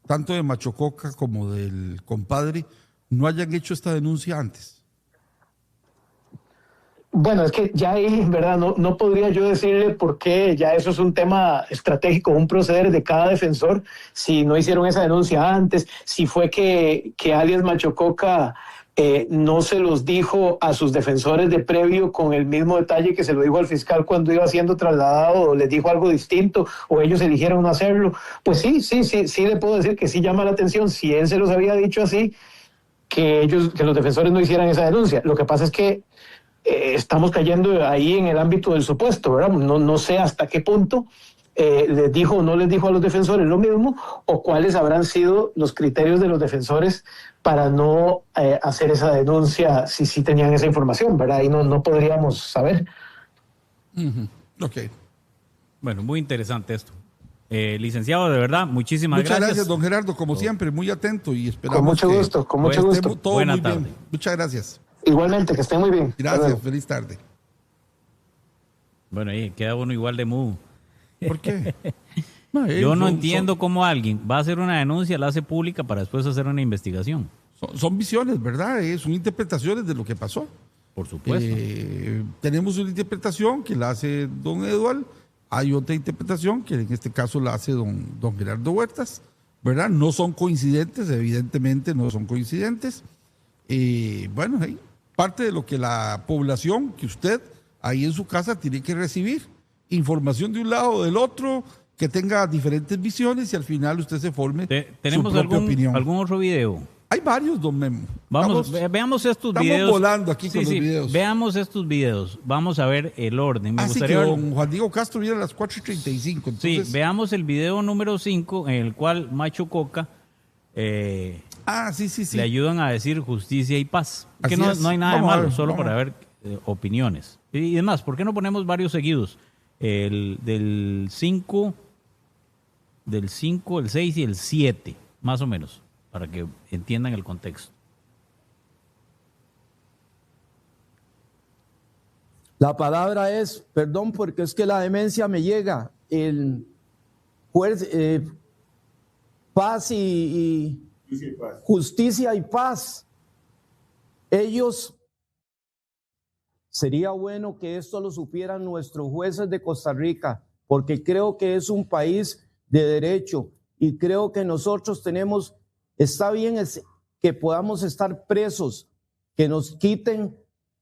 tanto de Machococa como del compadre, no hayan hecho esta denuncia antes? Bueno, es que ya ahí, ¿verdad? No podría yo decirle por qué, ya eso es un tema estratégico, un proceder de cada defensor, si no hicieron esa denuncia antes, si fue que alias Machococa no se los dijo a sus defensores de previo con el mismo detalle que se lo dijo al fiscal cuando iba siendo trasladado, o les dijo algo distinto, o ellos eligieron no hacerlo. Pues sí le puedo decir que sí llama la atención, si él se los había dicho así, que los defensores no hicieran esa denuncia. Lo que pasa es que estamos cayendo ahí en el ámbito del supuesto, ¿verdad? No sé hasta qué punto les dijo o no les dijo a los defensores lo mismo, o cuáles habrán sido los criterios de los defensores para no hacer esa denuncia si sí tenían esa información, ¿verdad? Ahí no podríamos saber. Ok. Bueno, muy interesante esto. licenciado, de verdad, muchísimas Muchas gracias. gracias, don Gerardo, como siempre, muy atento y esperamos Con mucho que gusto, con mucho gusto. estemos todo Buena muy tarde. bien. Muchas gracias. Igualmente, que estén muy bien. Hasta Gracias, luego. feliz tarde. Bueno, ahí queda uno igual de mudo. ¿Por qué? No, Yo no son- entiendo cómo alguien va a hacer una denuncia, la hace pública para después hacer una investigación. son visiones, ¿verdad? Son interpretaciones de lo que pasó. Por supuesto. Tenemos una interpretación que la hace don Eduardo, hay otra interpretación que en este caso la hace don Gerardo Huertas, ¿verdad? No son coincidentes, evidentemente no son coincidentes. Bueno, ahí parte de lo que la población, que usted ahí en su casa tiene que recibir, información de un lado o del otro, que tenga diferentes visiones y al final usted se forme ¿Tenemos su propia opinión. algún otro video? Hay varios, don Memo. Veamos estos estamos videos. volando aquí con los videos. Veamos estos videos. Vamos a ver el orden. Me Así que gustaría ver- don Juan Diego Castro viene a las 4:35. Entonces, Sí, veamos el video número 5 en el cual Macho Coca sí. le ayudan a decir justicia y paz. Que Así no, es. no hay nada Vamos de a malo, ver, solo vamos. para ver opiniones. Y además, ¿por qué no ponemos varios seguidos? El del 5, el 6 y el 7, más o menos, para que entiendan el contexto. La palabra es, perdón, porque es que la demencia me llega, paz y justicia y paz. Ellos, sería bueno que esto lo supieran nuestros jueces de Costa Rica, porque creo que es un país de derecho y creo que nosotros tenemos, está bien que podamos estar presos, que nos quiten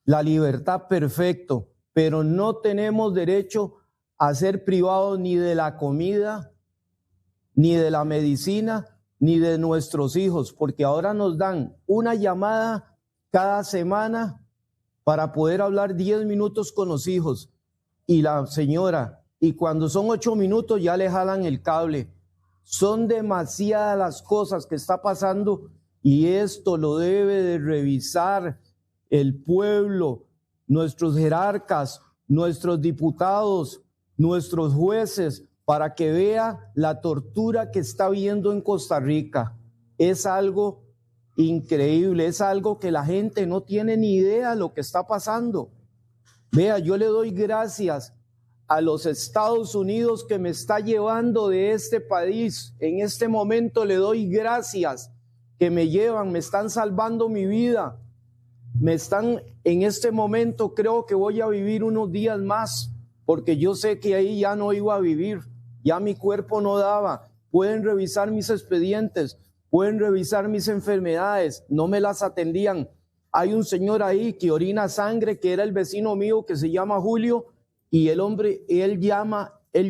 la libertad, perfecto, pero no tenemos derecho a ser privados ni de la comida, ni de la medicina, ni de nuestros hijos, porque ahora nos dan una llamada cada semana para poder hablar 10 minutos con los hijos y la señora, y cuando son 8 minutos ya le jalan el cable. Son demasiadas las cosas que está pasando y esto lo debe de revisar el pueblo, nuestros jerarcas, nuestros diputados, nuestros jueces, para que vea la tortura que está viendo en Costa Rica. Es algo increíble, es algo que la gente no tiene ni idea de lo que está pasando. Vea, yo le doy gracias a los Estados Unidos que me está llevando de este país. En este momento le doy gracias que me llevan, me están salvando mi vida. En este momento creo que voy a vivir unos días más, porque yo sé que ahí ya no iba a vivir, ya mi cuerpo no daba. Pueden revisar mis expedientes, pueden revisar mis enfermedades, no me las atendían. Hay un señor ahí que orina sangre, que era el vecino mío, que se llama Julio, y el hombre, él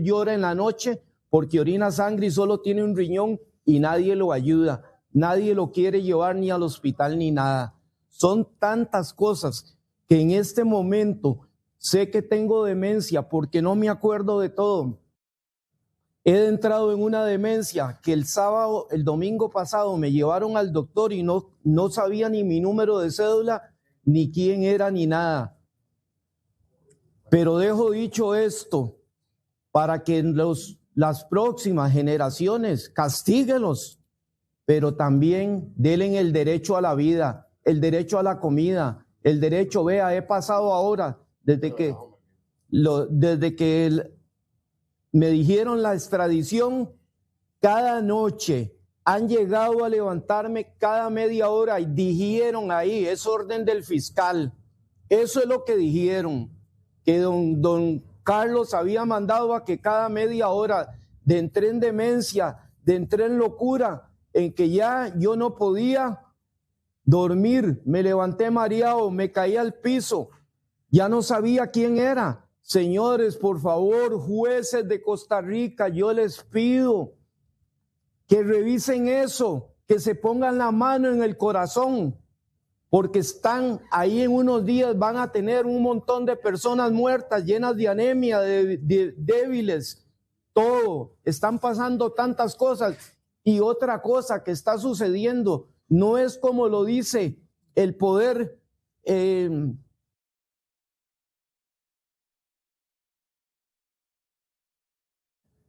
llora en la noche porque orina sangre y solo tiene un riñón y nadie lo ayuda, nadie lo quiere llevar ni al hospital ni nada. Son tantas cosas que en este momento sé que tengo demencia porque no me acuerdo de todo. He entrado en una demencia que el domingo pasado me llevaron al doctor y no sabía ni mi número de cédula, ni quién era, ni nada. Pero dejo dicho esto para que las próximas generaciones castíguenlos, pero también denle el derecho a la vida, el derecho a la comida, el derecho, vea, he pasado ahora, desde que me dijeron la extradición, cada noche han llegado a levantarme cada media hora y dijeron ahí, es orden del fiscal, eso es lo que dijeron, que don Carlos había mandado a que cada media hora entré en demencia, entré en locura, en que ya yo no podía dormir, me levanté mareado, me caí al piso, ya no sabía quién era. Señores, por favor, jueces de Costa Rica, yo les pido que revisen eso, que se pongan la mano en el corazón, porque están ahí en unos días, van a tener un montón de personas muertas, llenas de anemia, débiles, todo. Están pasando tantas cosas. Y otra cosa que está sucediendo, no es como lo dice el poder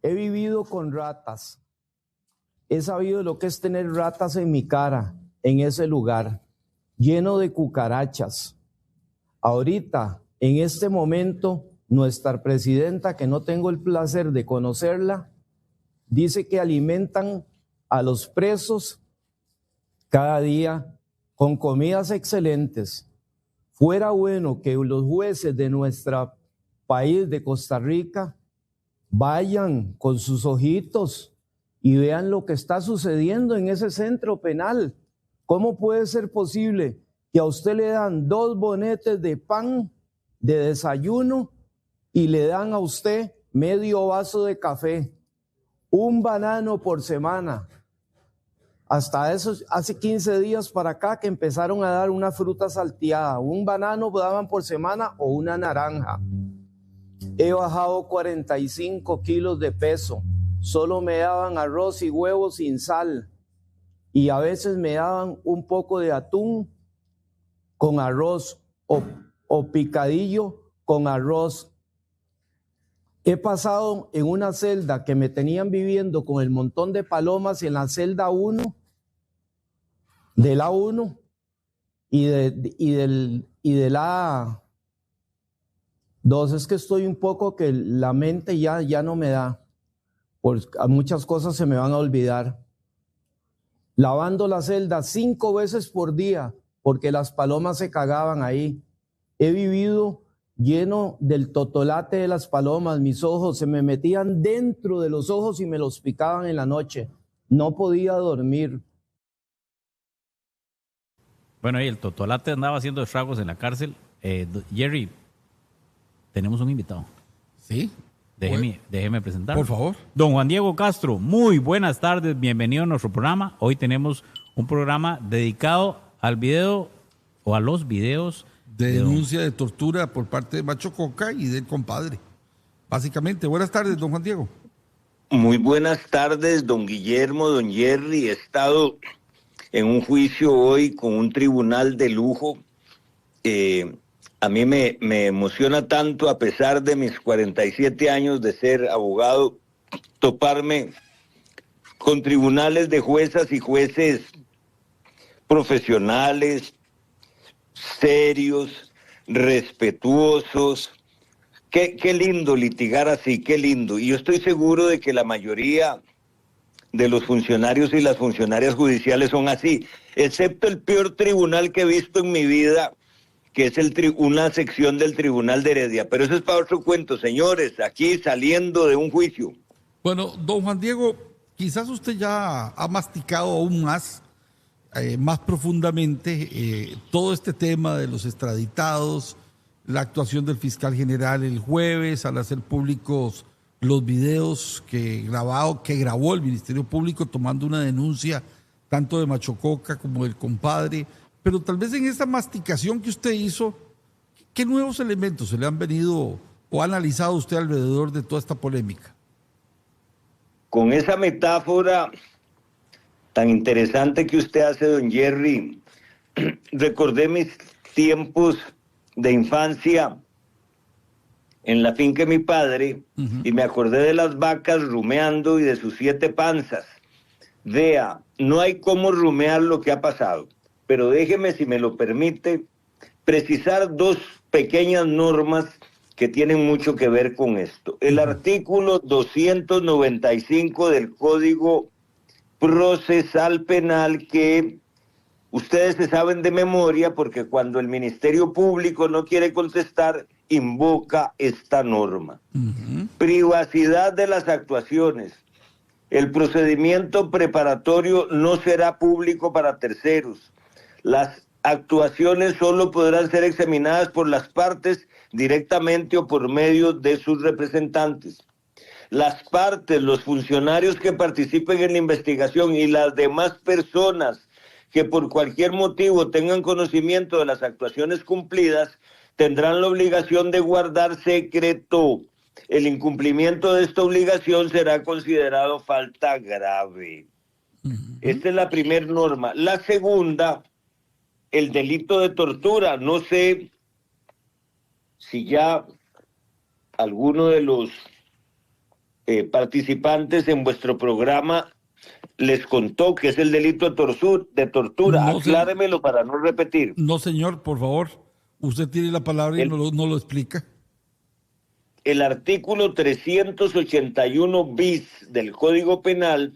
He vivido con ratas. He sabido lo que es tener ratas en mi cara, en ese lugar, lleno de cucarachas. Ahorita, en este momento, nuestra presidenta, que no tengo el placer de conocerla, dice que alimentan a los presos cada día con comidas excelentes. Fuera bueno que los jueces de nuestro país, de Costa Rica, vayan con sus ojitos y vean lo que está sucediendo en ese centro penal. ¿Cómo puede ser posible que a usted le dan 2 bonetes de pan de desayuno y le dan a usted medio vaso de café, un banano por semana? Hasta eso, hace 15 días para acá que empezaron a dar una fruta salteada, un banano daban por semana o una naranja. He bajado 45 kilos de peso, solo me daban arroz y huevos sin sal y a veces me daban un poco de atún con arroz o picadillo con arroz. He pasado en una celda que me tenían viviendo con el montón de palomas en la celda 1, de la 1 y de la 2. Es que estoy un poco que la mente ya no me da, porque muchas cosas se me van a olvidar. Lavando la celda 5 veces por día, porque las palomas se cagaban ahí. He vivido lleno del totolate de las palomas, mis ojos se me metían dentro de los ojos y me los picaban en la noche. No podía dormir. Bueno, y el totolate andaba haciendo estragos en la cárcel. Jerry, tenemos un invitado. Sí. Déjeme presentar. Por favor. Don Juan Diego Castro, muy buenas tardes, bienvenido a nuestro programa. Hoy tenemos un programa dedicado al video o a los videos de denuncia de tortura por parte de Machococa y del compadre. Básicamente, buenas tardes, don Juan Diego. Muy buenas tardes, don Guillermo, don Jerry. He estado en un juicio hoy con un tribunal de lujo. A mí me emociona tanto, a pesar de mis 47 años de ser abogado, toparme con tribunales de juezas y jueces profesionales, serios, respetuosos. Qué lindo litigar así, qué lindo. Y yo estoy seguro de que la mayoría de los funcionarios y las funcionarias judiciales son así, excepto el peor tribunal que he visto en mi vida, que es una sección del Tribunal de Heredia. Pero eso es para otro cuento, señores, aquí saliendo de un juicio. Bueno, don Juan Diego, quizás usted ya ha masticado aún más profundamente todo este tema de los extraditados, la actuación del fiscal general el jueves al hacer públicos los videos que grabó el Ministerio Público tomando una denuncia tanto de Machococa como del compadre. Pero tal vez en esta masticación que usted hizo, ¿qué nuevos elementos se le han venido o ha analizado usted alrededor de toda esta polémica? Con esa metáfora tan interesante que usted hace, don Jerry, recordé mis tiempos de infancia en la finca de mi padre, y me acordé de las vacas rumeando y de sus 7 panzas. Vea, no hay cómo rumear lo que ha pasado. Pero déjeme, si me lo permite, precisar 2 pequeñas normas que tienen mucho que ver con esto. El artículo 295 del Código Procesal Penal, que ustedes se saben de memoria, porque cuando el Ministerio Público no quiere contestar, invoca esta norma. Privacidad de las actuaciones. El procedimiento preparatorio no será público para terceros. Las actuaciones solo podrán ser examinadas por las partes directamente o por medio de sus representantes. Las partes, los funcionarios que participen en la investigación y las demás personas que por cualquier motivo tengan conocimiento de las actuaciones cumplidas tendrán la obligación de guardar secreto. El incumplimiento de esta obligación será considerado falta grave. Esta es la primera norma. La segunda, el delito de tortura. No sé si ya alguno de los participantes en vuestro programa les contó que es el delito de tortura. No, Acláremelo para no repetir. No, señor, por favor. Usted tiene la palabra y no lo explica. El artículo 381 bis del Código Penal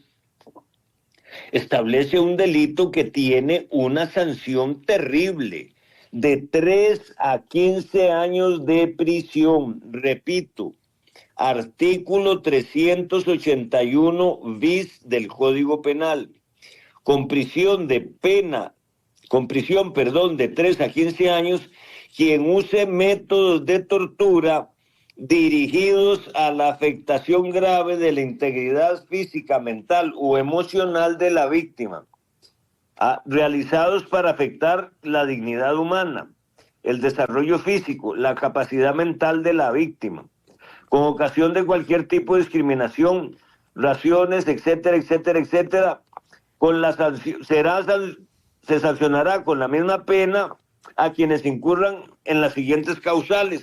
establece un delito que tiene una sanción terrible de 3 a 15 años de prisión. Repito, artículo 381 bis del Código Penal, con prisión de 3 a 15 años, quien use métodos de tortura dirigidos a la afectación grave de la integridad física, mental o emocional de la víctima, realizados para afectar la dignidad humana, el desarrollo físico, la capacidad mental de la víctima, con ocasión de cualquier tipo de discriminación, razones, etcétera, etcétera, etcétera, se sancionará con la misma pena a quienes incurran en las siguientes causales.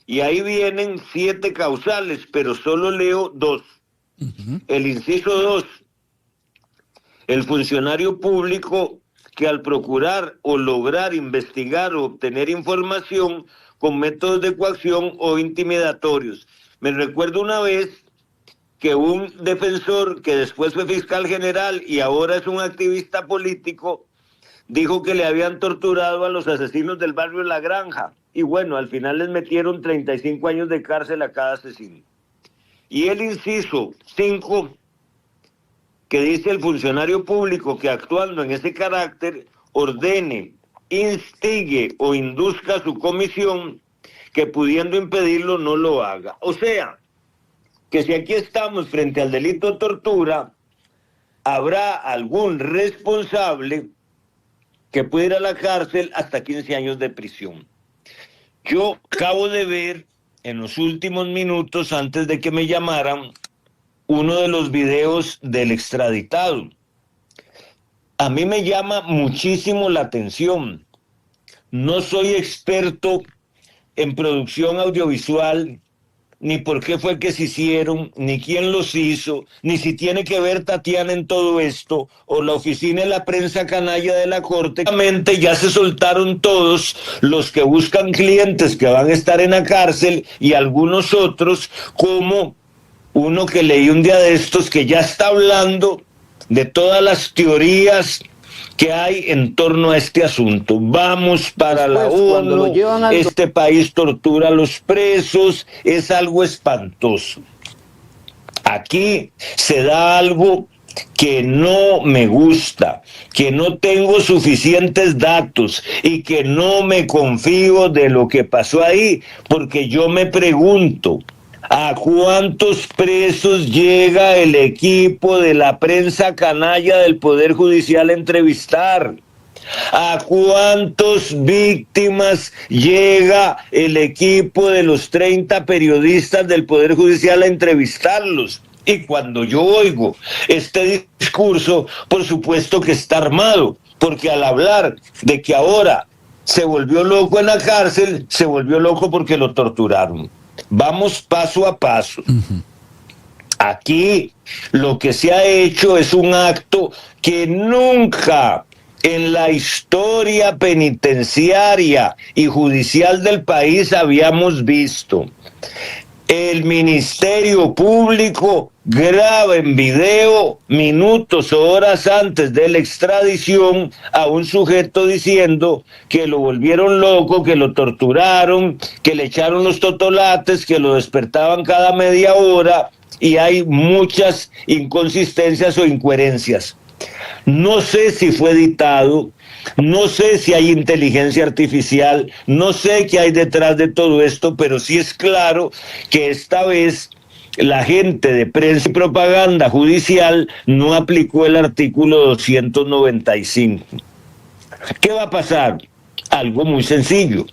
Y ahí vienen 7 causales, pero solo leo 2. El inciso 2, el funcionario público que al procurar o lograr investigar o obtener información con métodos de coacción o intimidatorios. Me recuerdo una vez que un defensor que después fue fiscal general y ahora es un activista político, dijo que le habían torturado a los asesinos del barrio La Granja. Y bueno, al final les metieron 35 años de cárcel a cada asesino. Y el inciso 5, que dice el funcionario público que actuando en ese carácter ordene, instigue o induzca su comisión, que pudiendo impedirlo no lo haga. O sea, que si aquí estamos frente al delito de tortura, habrá algún responsable que puede ir a la cárcel hasta 15 años de prisión. Yo acabo de ver en los últimos minutos, antes de que me llamaran, uno de los videos del extraditado. A mí me llama muchísimo la atención. No soy experto en producción audiovisual, ni por qué fue que se hicieron, ni quién los hizo, ni si tiene que ver Tatiana en todo esto, o la oficina de la prensa canalla de la Corte. Obviamente ya se soltaron todos los que buscan clientes que van a estar en la cárcel y algunos otros, como uno que leí un día de estos que ya está hablando de todas las teorías que hay en torno a este asunto. Vamos para la ONU, este país tortura a los presos, es algo espantoso. Aquí se da algo que no me gusta, que no tengo suficientes datos y que no me confío de lo que pasó ahí, porque yo me pregunto, ¿a cuántos presos llega el equipo de la prensa canalla del Poder Judicial a entrevistar? ¿A cuántas víctimas llega el equipo de los 30 periodistas del Poder Judicial a entrevistarlos? Y cuando yo oigo este discurso, por supuesto que está armado, porque al hablar de que ahora se volvió loco en la cárcel, se volvió loco porque lo torturaron. Vamos paso a paso. Aquí lo que se ha hecho es un acto que nunca en la historia penitenciaria y judicial del país habíamos visto. El Ministerio Público graba en video minutos o horas antes de la extradición a un sujeto diciendo que lo volvieron loco, que lo torturaron, que le echaron los totolates, que lo despertaban cada media hora, y hay muchas inconsistencias o incoherencias. No sé si fue editado, no sé si hay inteligencia artificial, no sé qué hay detrás de todo esto, pero sí es claro que esta vez la gente de prensa y propaganda judicial no aplicó el artículo 295. ¿Qué va a pasar? Algo muy sencillo.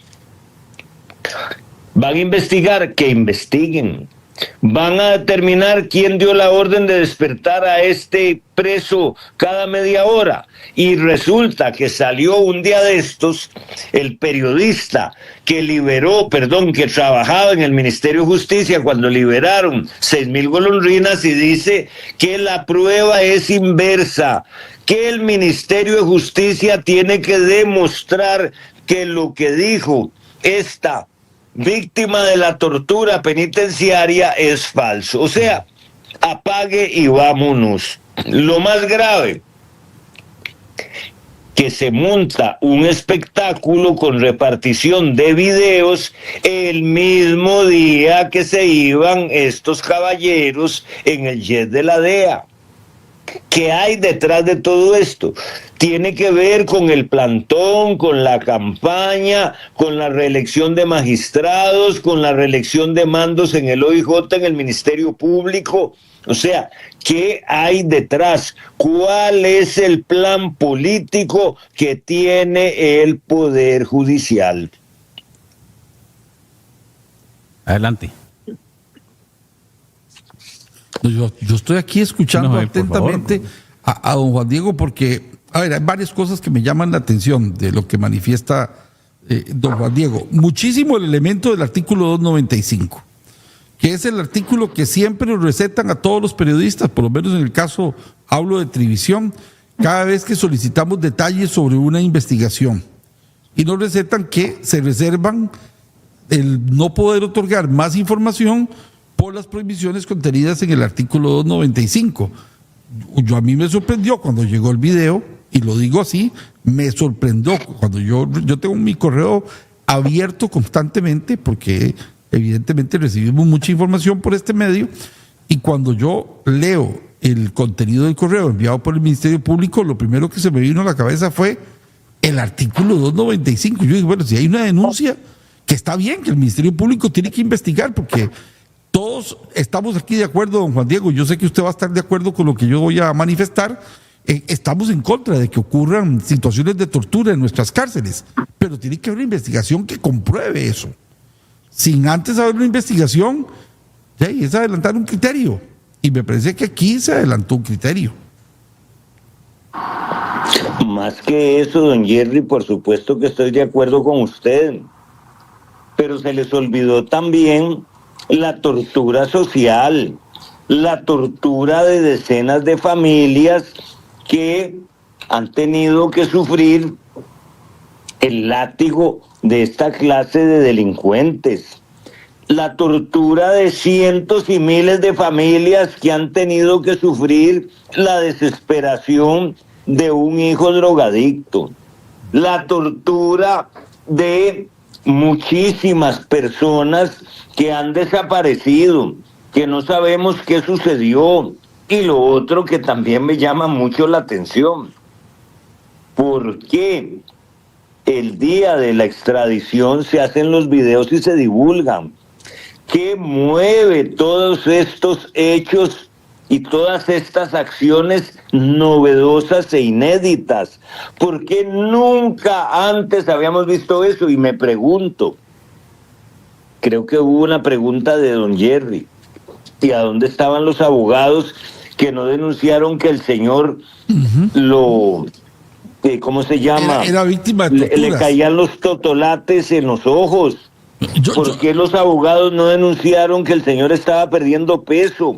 Van a investigar, que investiguen. Van a determinar quién dio la orden de despertar a este preso cada media hora. Y resulta que salió un día de estos el periodista que trabajaba en el Ministerio de Justicia cuando liberaron 6,000 golondrinas, y dice que la prueba es inversa, que el Ministerio de Justicia tiene que demostrar que lo que dijo esta víctima de la tortura penitenciaria es falso. O sea, apague y vámonos. Lo más grave, que se monta un espectáculo con repartición de videos el mismo día que se iban estos caballeros en el jet de la DEA. ¿Qué hay detrás de todo esto? Tiene que ver con el plantón, con la campaña, con la reelección de magistrados, con la reelección de mandos en el OIJ, en el Ministerio Público. O sea, ¿qué hay detrás? ¿Cuál es el plan político que tiene el Poder Judicial? Adelante. Yo estoy aquí escuchando atentamente a don Juan Diego porque, a ver, hay varias cosas que me llaman la atención de lo que manifiesta don Juan Diego. Muchísimo el elemento del artículo 295, que es el artículo que siempre nos recetan a todos los periodistas, por lo menos en el caso hablo de Trivisión, cada vez que solicitamos detalles sobre una investigación. Y nos recetan que se reservan el no poder otorgar más información por las prohibiciones contenidas en el artículo 295. A mí me sorprendió cuando llegó el video, y lo digo así, me sorprendió cuando yo tengo mi correo abierto constantemente porque evidentemente recibimos mucha información por este medio, y cuando yo leo el contenido del correo enviado por el Ministerio Público, lo primero que se me vino a la cabeza fue el artículo 295. Yo dije, bueno, si hay una denuncia, que está bien, que el Ministerio Público tiene que investigar, porque todos estamos aquí de acuerdo, don Juan Diego, yo sé que usted va a estar de acuerdo con lo que yo voy a manifestar, estamos en contra de que ocurran situaciones de tortura en nuestras cárceles, pero tiene que haber una investigación que compruebe eso. Sin antes haber una investigación, ya es adelantar un criterio, y me parece que aquí se adelantó un criterio. Más que eso, don Jerry, por supuesto que estoy de acuerdo con usted, pero se les olvidó también la tortura social, la tortura de decenas de familias que han tenido que sufrir el látigo de esta clase de delincuentes, la tortura de cientos y miles de familias que han tenido que sufrir la desesperación de un hijo drogadicto, la tortura de muchísimas personas que han desaparecido, que no sabemos qué sucedió. Y lo otro que también me llama mucho la atención, ¿por qué el día de la extradición se hacen los videos y se divulgan? ¿Qué mueve todos estos hechos y todas estas acciones novedosas e inéditas? ¿Por qué nunca antes habíamos visto eso? Y me pregunto, creo que hubo una pregunta de don Jerry, ¿y a dónde estaban los abogados que no denunciaron que el señor ¿cómo se llama? Era víctima de torturas. Le caían los totolates en los ojos. ¿Por qué los abogados no denunciaron que el señor estaba perdiendo peso?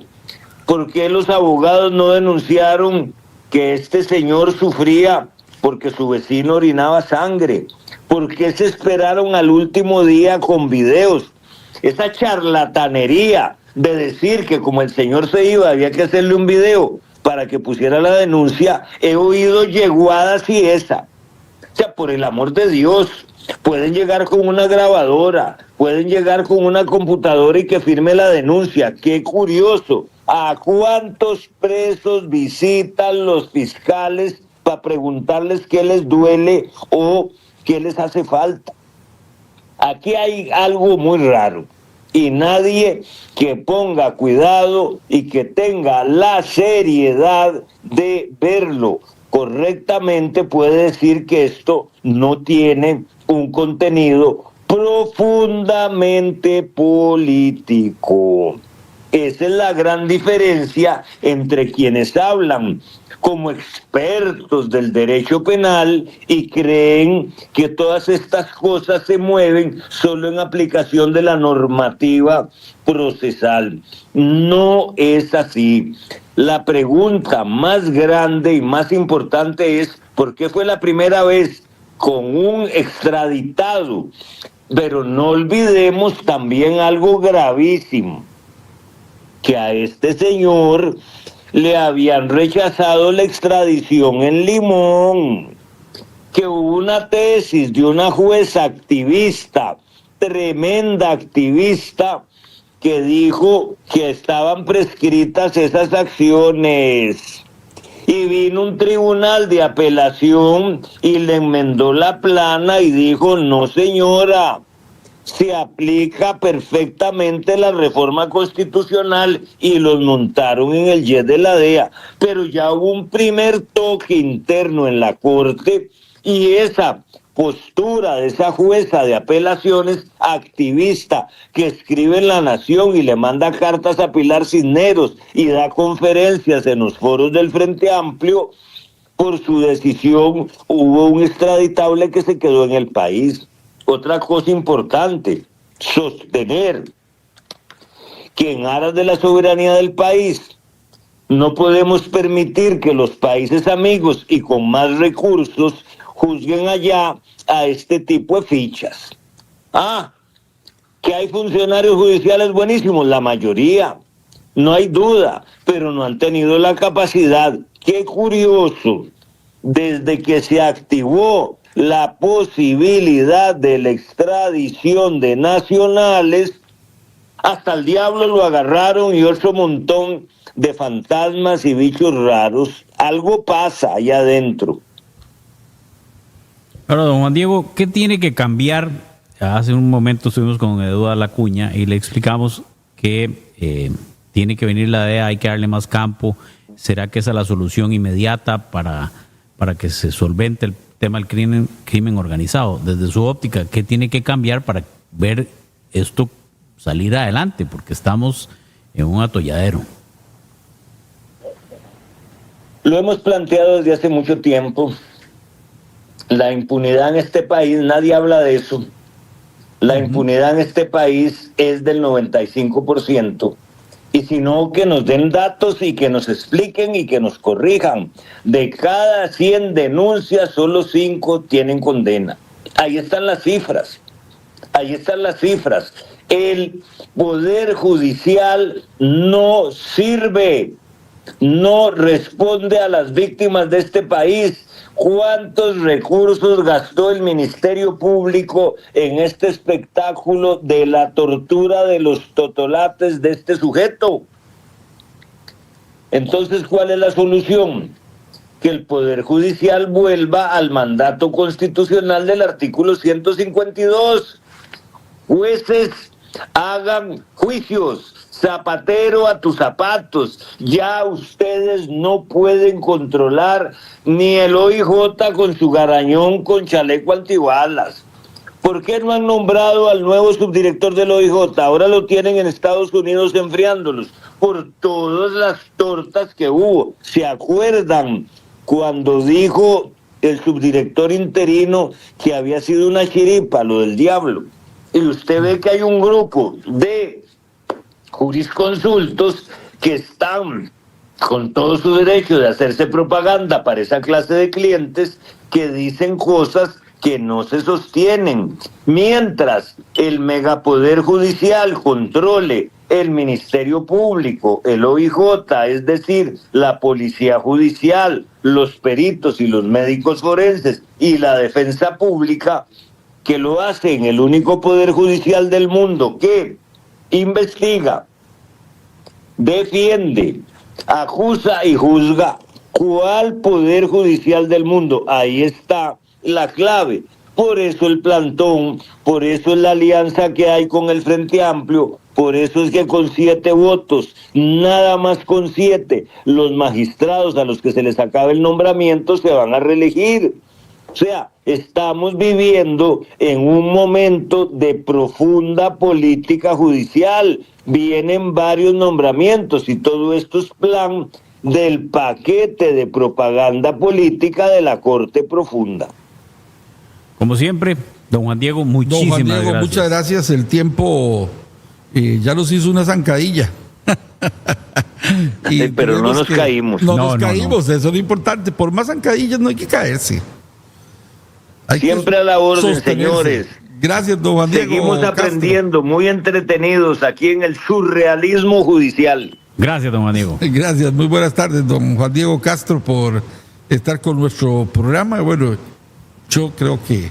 ¿Por qué los abogados no denunciaron que este señor sufría porque su vecino orinaba sangre? ¿Por qué se esperaron al último día con videos? Esa charlatanería de decir que como el señor se iba había que hacerle un video para que pusiera la denuncia, he oído yeguadas y esa. O sea, por el amor de Dios, pueden llegar con una grabadora, pueden llegar con una computadora y que firme la denuncia. Qué curioso. ¿A cuántos presos visitan los fiscales para preguntarles qué les duele o qué les hace falta? Aquí hay algo muy raro. Y nadie que ponga cuidado y que tenga la seriedad de verlo correctamente puede decir que esto no tiene un contenido profundamente político. Esa es la gran diferencia entre quienes hablan como expertos del derecho penal y creen que todas estas cosas se mueven solo en aplicación de la normativa procesal. No es así. La pregunta más grande y más importante es ¿por qué fue la primera vez con un extraditado? Pero no olvidemos también algo gravísimo, que a este señor le habían rechazado la extradición en Limón, que hubo una tesis de una jueza activista, tremenda activista, que dijo que estaban prescritas esas acciones. Y vino un tribunal de apelación y le enmendó la plana y dijo, no señora, se aplica perfectamente la reforma constitucional, y los montaron en el jet de la DEA. Pero ya hubo un primer toque interno en la Corte y esa postura de esa jueza de apelaciones activista que escribe en La Nación y le manda cartas a Pilar Cisneros y da conferencias en los foros del Frente Amplio, por su decisión hubo un extraditable que se quedó en el país. Otra cosa importante, sostener que en aras de la soberanía del país no podemos permitir que los países amigos y con más recursos juzguen allá a este tipo de fichas. Que hay funcionarios judiciales buenísimos, la mayoría, no hay duda, pero no han tenido la capacidad. Qué curioso, desde que se activó la posibilidad de la extradición de nacionales, hasta el diablo lo agarraron y otro montón de fantasmas y bichos raros. Algo pasa allá adentro. Ahora, don Juan Diego, ¿qué tiene que cambiar? Hace un momento estuvimos con Eduardo Lacuña y le explicamos que tiene que venir la DEA, hay que darle más campo. ¿Será que esa es la solución inmediata para que se solvente el tema del crimen organizado? Desde su óptica, ¿qué tiene que cambiar para ver esto salir adelante? Porque estamos en un atolladero. Lo hemos planteado desde hace mucho tiempo. La impunidad en este país, nadie habla de eso. La impunidad en este país es del 95%. Y si no, que nos den datos y que nos expliquen y que nos corrijan. De cada 100 denuncias, solo 5 tienen condena. Ahí están las cifras. Ahí están las cifras. El Poder Judicial no sirve, no responde a las víctimas de este país. ¿Cuántos recursos gastó el Ministerio Público en este espectáculo de la tortura de los totolates de este sujeto? Entonces, ¿cuál es la solución? Que el Poder Judicial vuelva al mandato constitucional del artículo 152. Jueces hagan juicios. Zapatero a tus zapatos. Ya ustedes no pueden controlar ni el OIJ con su garañón con chaleco antibalas. ¿Por qué no han nombrado al nuevo subdirector del OIJ? Ahora lo tienen en Estados Unidos enfriándolos por todas las tortas que hubo. ¿Se acuerdan cuando dijo el subdirector interino que había sido una chiripa, lo del diablo? Y usted ve que hay un grupo de jurisconsultos que están con todo su derecho de hacerse propaganda para esa clase de clientes que dicen cosas que no se sostienen. Mientras el megapoder judicial controle el Ministerio Público, el OIJ, es decir, la Policía Judicial, los peritos y los médicos forenses y la defensa pública, que lo hace en el único poder judicial del mundo que investiga, defiende, acusa y juzga. ¿Cuál poder judicial del mundo? Ahí está la clave. Por eso el plantón, por eso es la alianza que hay con el Frente Amplio, por eso es que con 7 votos, nada más con 7, los magistrados a los que se les acabe el nombramiento se van a reelegir. O sea, estamos viviendo en un momento de profunda política judicial. Vienen varios nombramientos y todo esto es plan del paquete de propaganda política de la Corte Profunda. Como siempre, don Juan Diego, muchísimas Don Juan Diego, gracias. muchas gracias. El tiempo ya nos hizo una zancadilla. Pero no nos caímos. No nos caímos, eso es lo importante. Por más zancadillas no hay que caerse. Siempre a la orden, señores. Gracias, don Juan Diego. Seguimos aprendiendo, muy entretenidos aquí en el surrealismo judicial. Gracias, don Juan Diego. Gracias, muy buenas tardes, don Juan Diego Castro, por estar con nuestro programa. Bueno, yo creo que,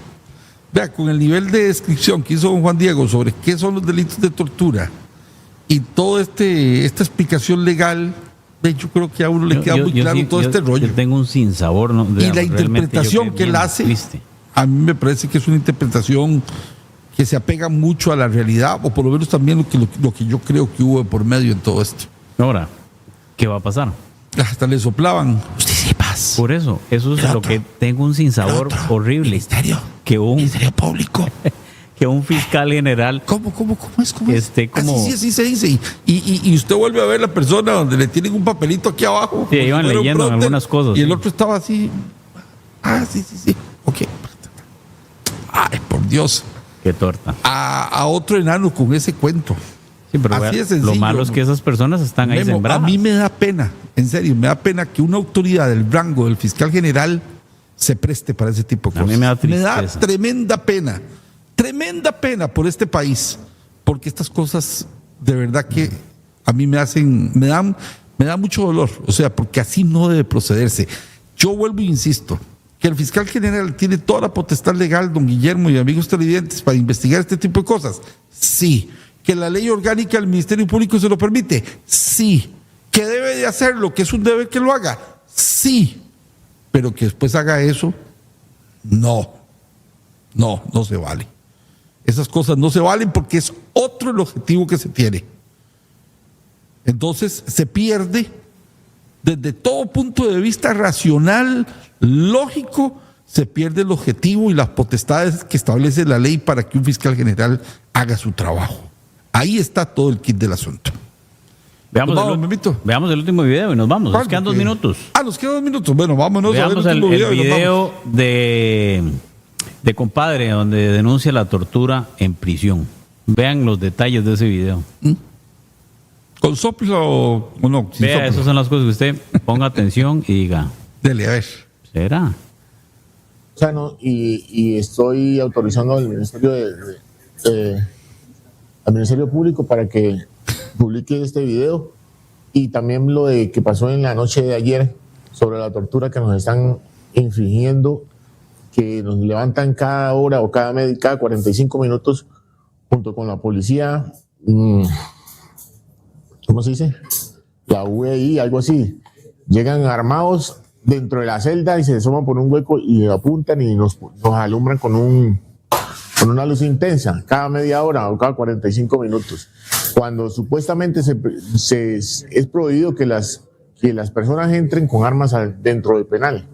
vea, con el nivel de descripción que hizo don Juan Diego sobre qué son los delitos de tortura y toda esta explicación legal, yo creo que a uno le queda muy claro todo este rollo. Yo tengo un sinsabor, ¿no? Y la interpretación que él hace, triste. A mí me parece que es una interpretación que se apega mucho a la realidad, o por lo menos también lo que yo creo que hubo por medio en todo esto. Ahora, ¿qué va a pasar? Hasta le soplaban. Usted sí, paz. Por eso es lo que tengo un sinsabor horrible. Ministerio. Que un Ministerio Público. Que un fiscal general. ¿Cómo es? Esté como. Así se dice. Y usted vuelve a ver la persona donde le tienen un papelito aquí abajo. Sí, iban leyendo algunas cosas. Y el otro estaba así. Sí. Ok. Ay, por Dios. Qué torta. A otro enano con ese cuento. Sí, pero así es sencillo. Lo malo es que esas personas están ahí sembradas. A mí me da pena, en serio, me da pena que una autoridad del rango del fiscal general se preste para ese tipo de cosas. A mí me da tristeza. Me da tremenda pena por este país, porque estas cosas de verdad que a mí me da mucho dolor, o sea, porque así no debe procederse. Yo vuelvo e insisto, que el fiscal general tiene toda la potestad legal, don Guillermo y amigos televidentes, para investigar este tipo de cosas. Sí. ¿Que la ley orgánica del Ministerio Público se lo permite? Sí. ¿Que debe de hacerlo? ¿Que es un deber que lo haga? Sí. Pero que después haga eso, no se vale. Esas cosas no se valen porque es otro el objetivo que se tiene. Entonces se pierde desde todo punto de vista racional, lógico, se pierde el objetivo y las potestades que establece la ley para que un fiscal general haga su trabajo. Ahí está todo el kit del asunto. Veamos el último video y nos vamos. Nos quedan 2 minutos. Nos quedan 2 minutos. Bueno, vámonos. Veamos a ver el video de compadre donde denuncia la tortura en prisión. Vean los detalles de ese video. ¿Con soplo o no? Vea, soplo. Esas son las cosas que usted ponga atención y diga. Dele, a ver. ¿Será? O sea, no, y estoy autorizando al Ministerio Público para que publique este video y también lo de que pasó en la noche de ayer sobre la tortura que nos están infligiendo, que nos levantan cada hora o cada 45 minutos junto con la policía, ¿cómo se dice? La UEI, algo así. Llegan armados dentro de la celda y se asoman por un hueco y apuntan y nos alumbran con una luz intensa cada media hora o cada 45 minutos. Cuando supuestamente es prohibido que las personas entren con armas dentro del penal,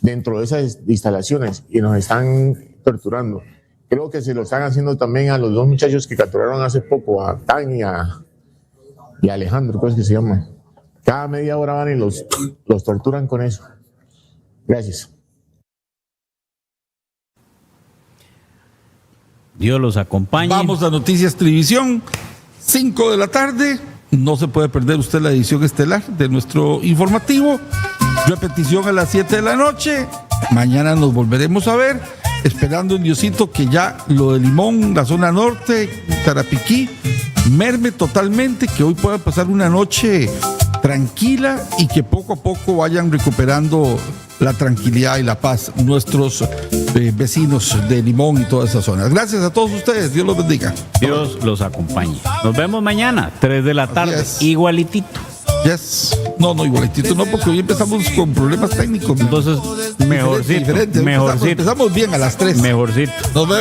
dentro de esas instalaciones, y nos están torturando. Creo que se lo están haciendo también a los 2 muchachos que capturaron hace poco, a Tan y a Alejandro, ¿cómo es que se llama? Cada media hora van y los torturan con eso. Gracias. Dios los acompañe. Vamos a Noticias Televisión, 5 de la tarde. No se puede perder usted la edición estelar de nuestro informativo. Repetición a las 7 de la noche. Mañana nos volveremos a ver, esperando en Diosito que ya lo de Limón, la zona norte, Tarapiquí, merme totalmente, que hoy pueda pasar una noche tranquila y que poco a poco vayan recuperando la tranquilidad y la paz nuestros vecinos de Limón y todas esas zonas. Gracias a todos ustedes, Dios los bendiga. Dios los acompañe. Nos vemos mañana, 3 de la tarde, igualitito. Yes. No, igualitito no, porque hoy empezamos con problemas técnicos. Entonces, mejorcito. Empezamos bien a las 3. Mejorcito. Nos vemos.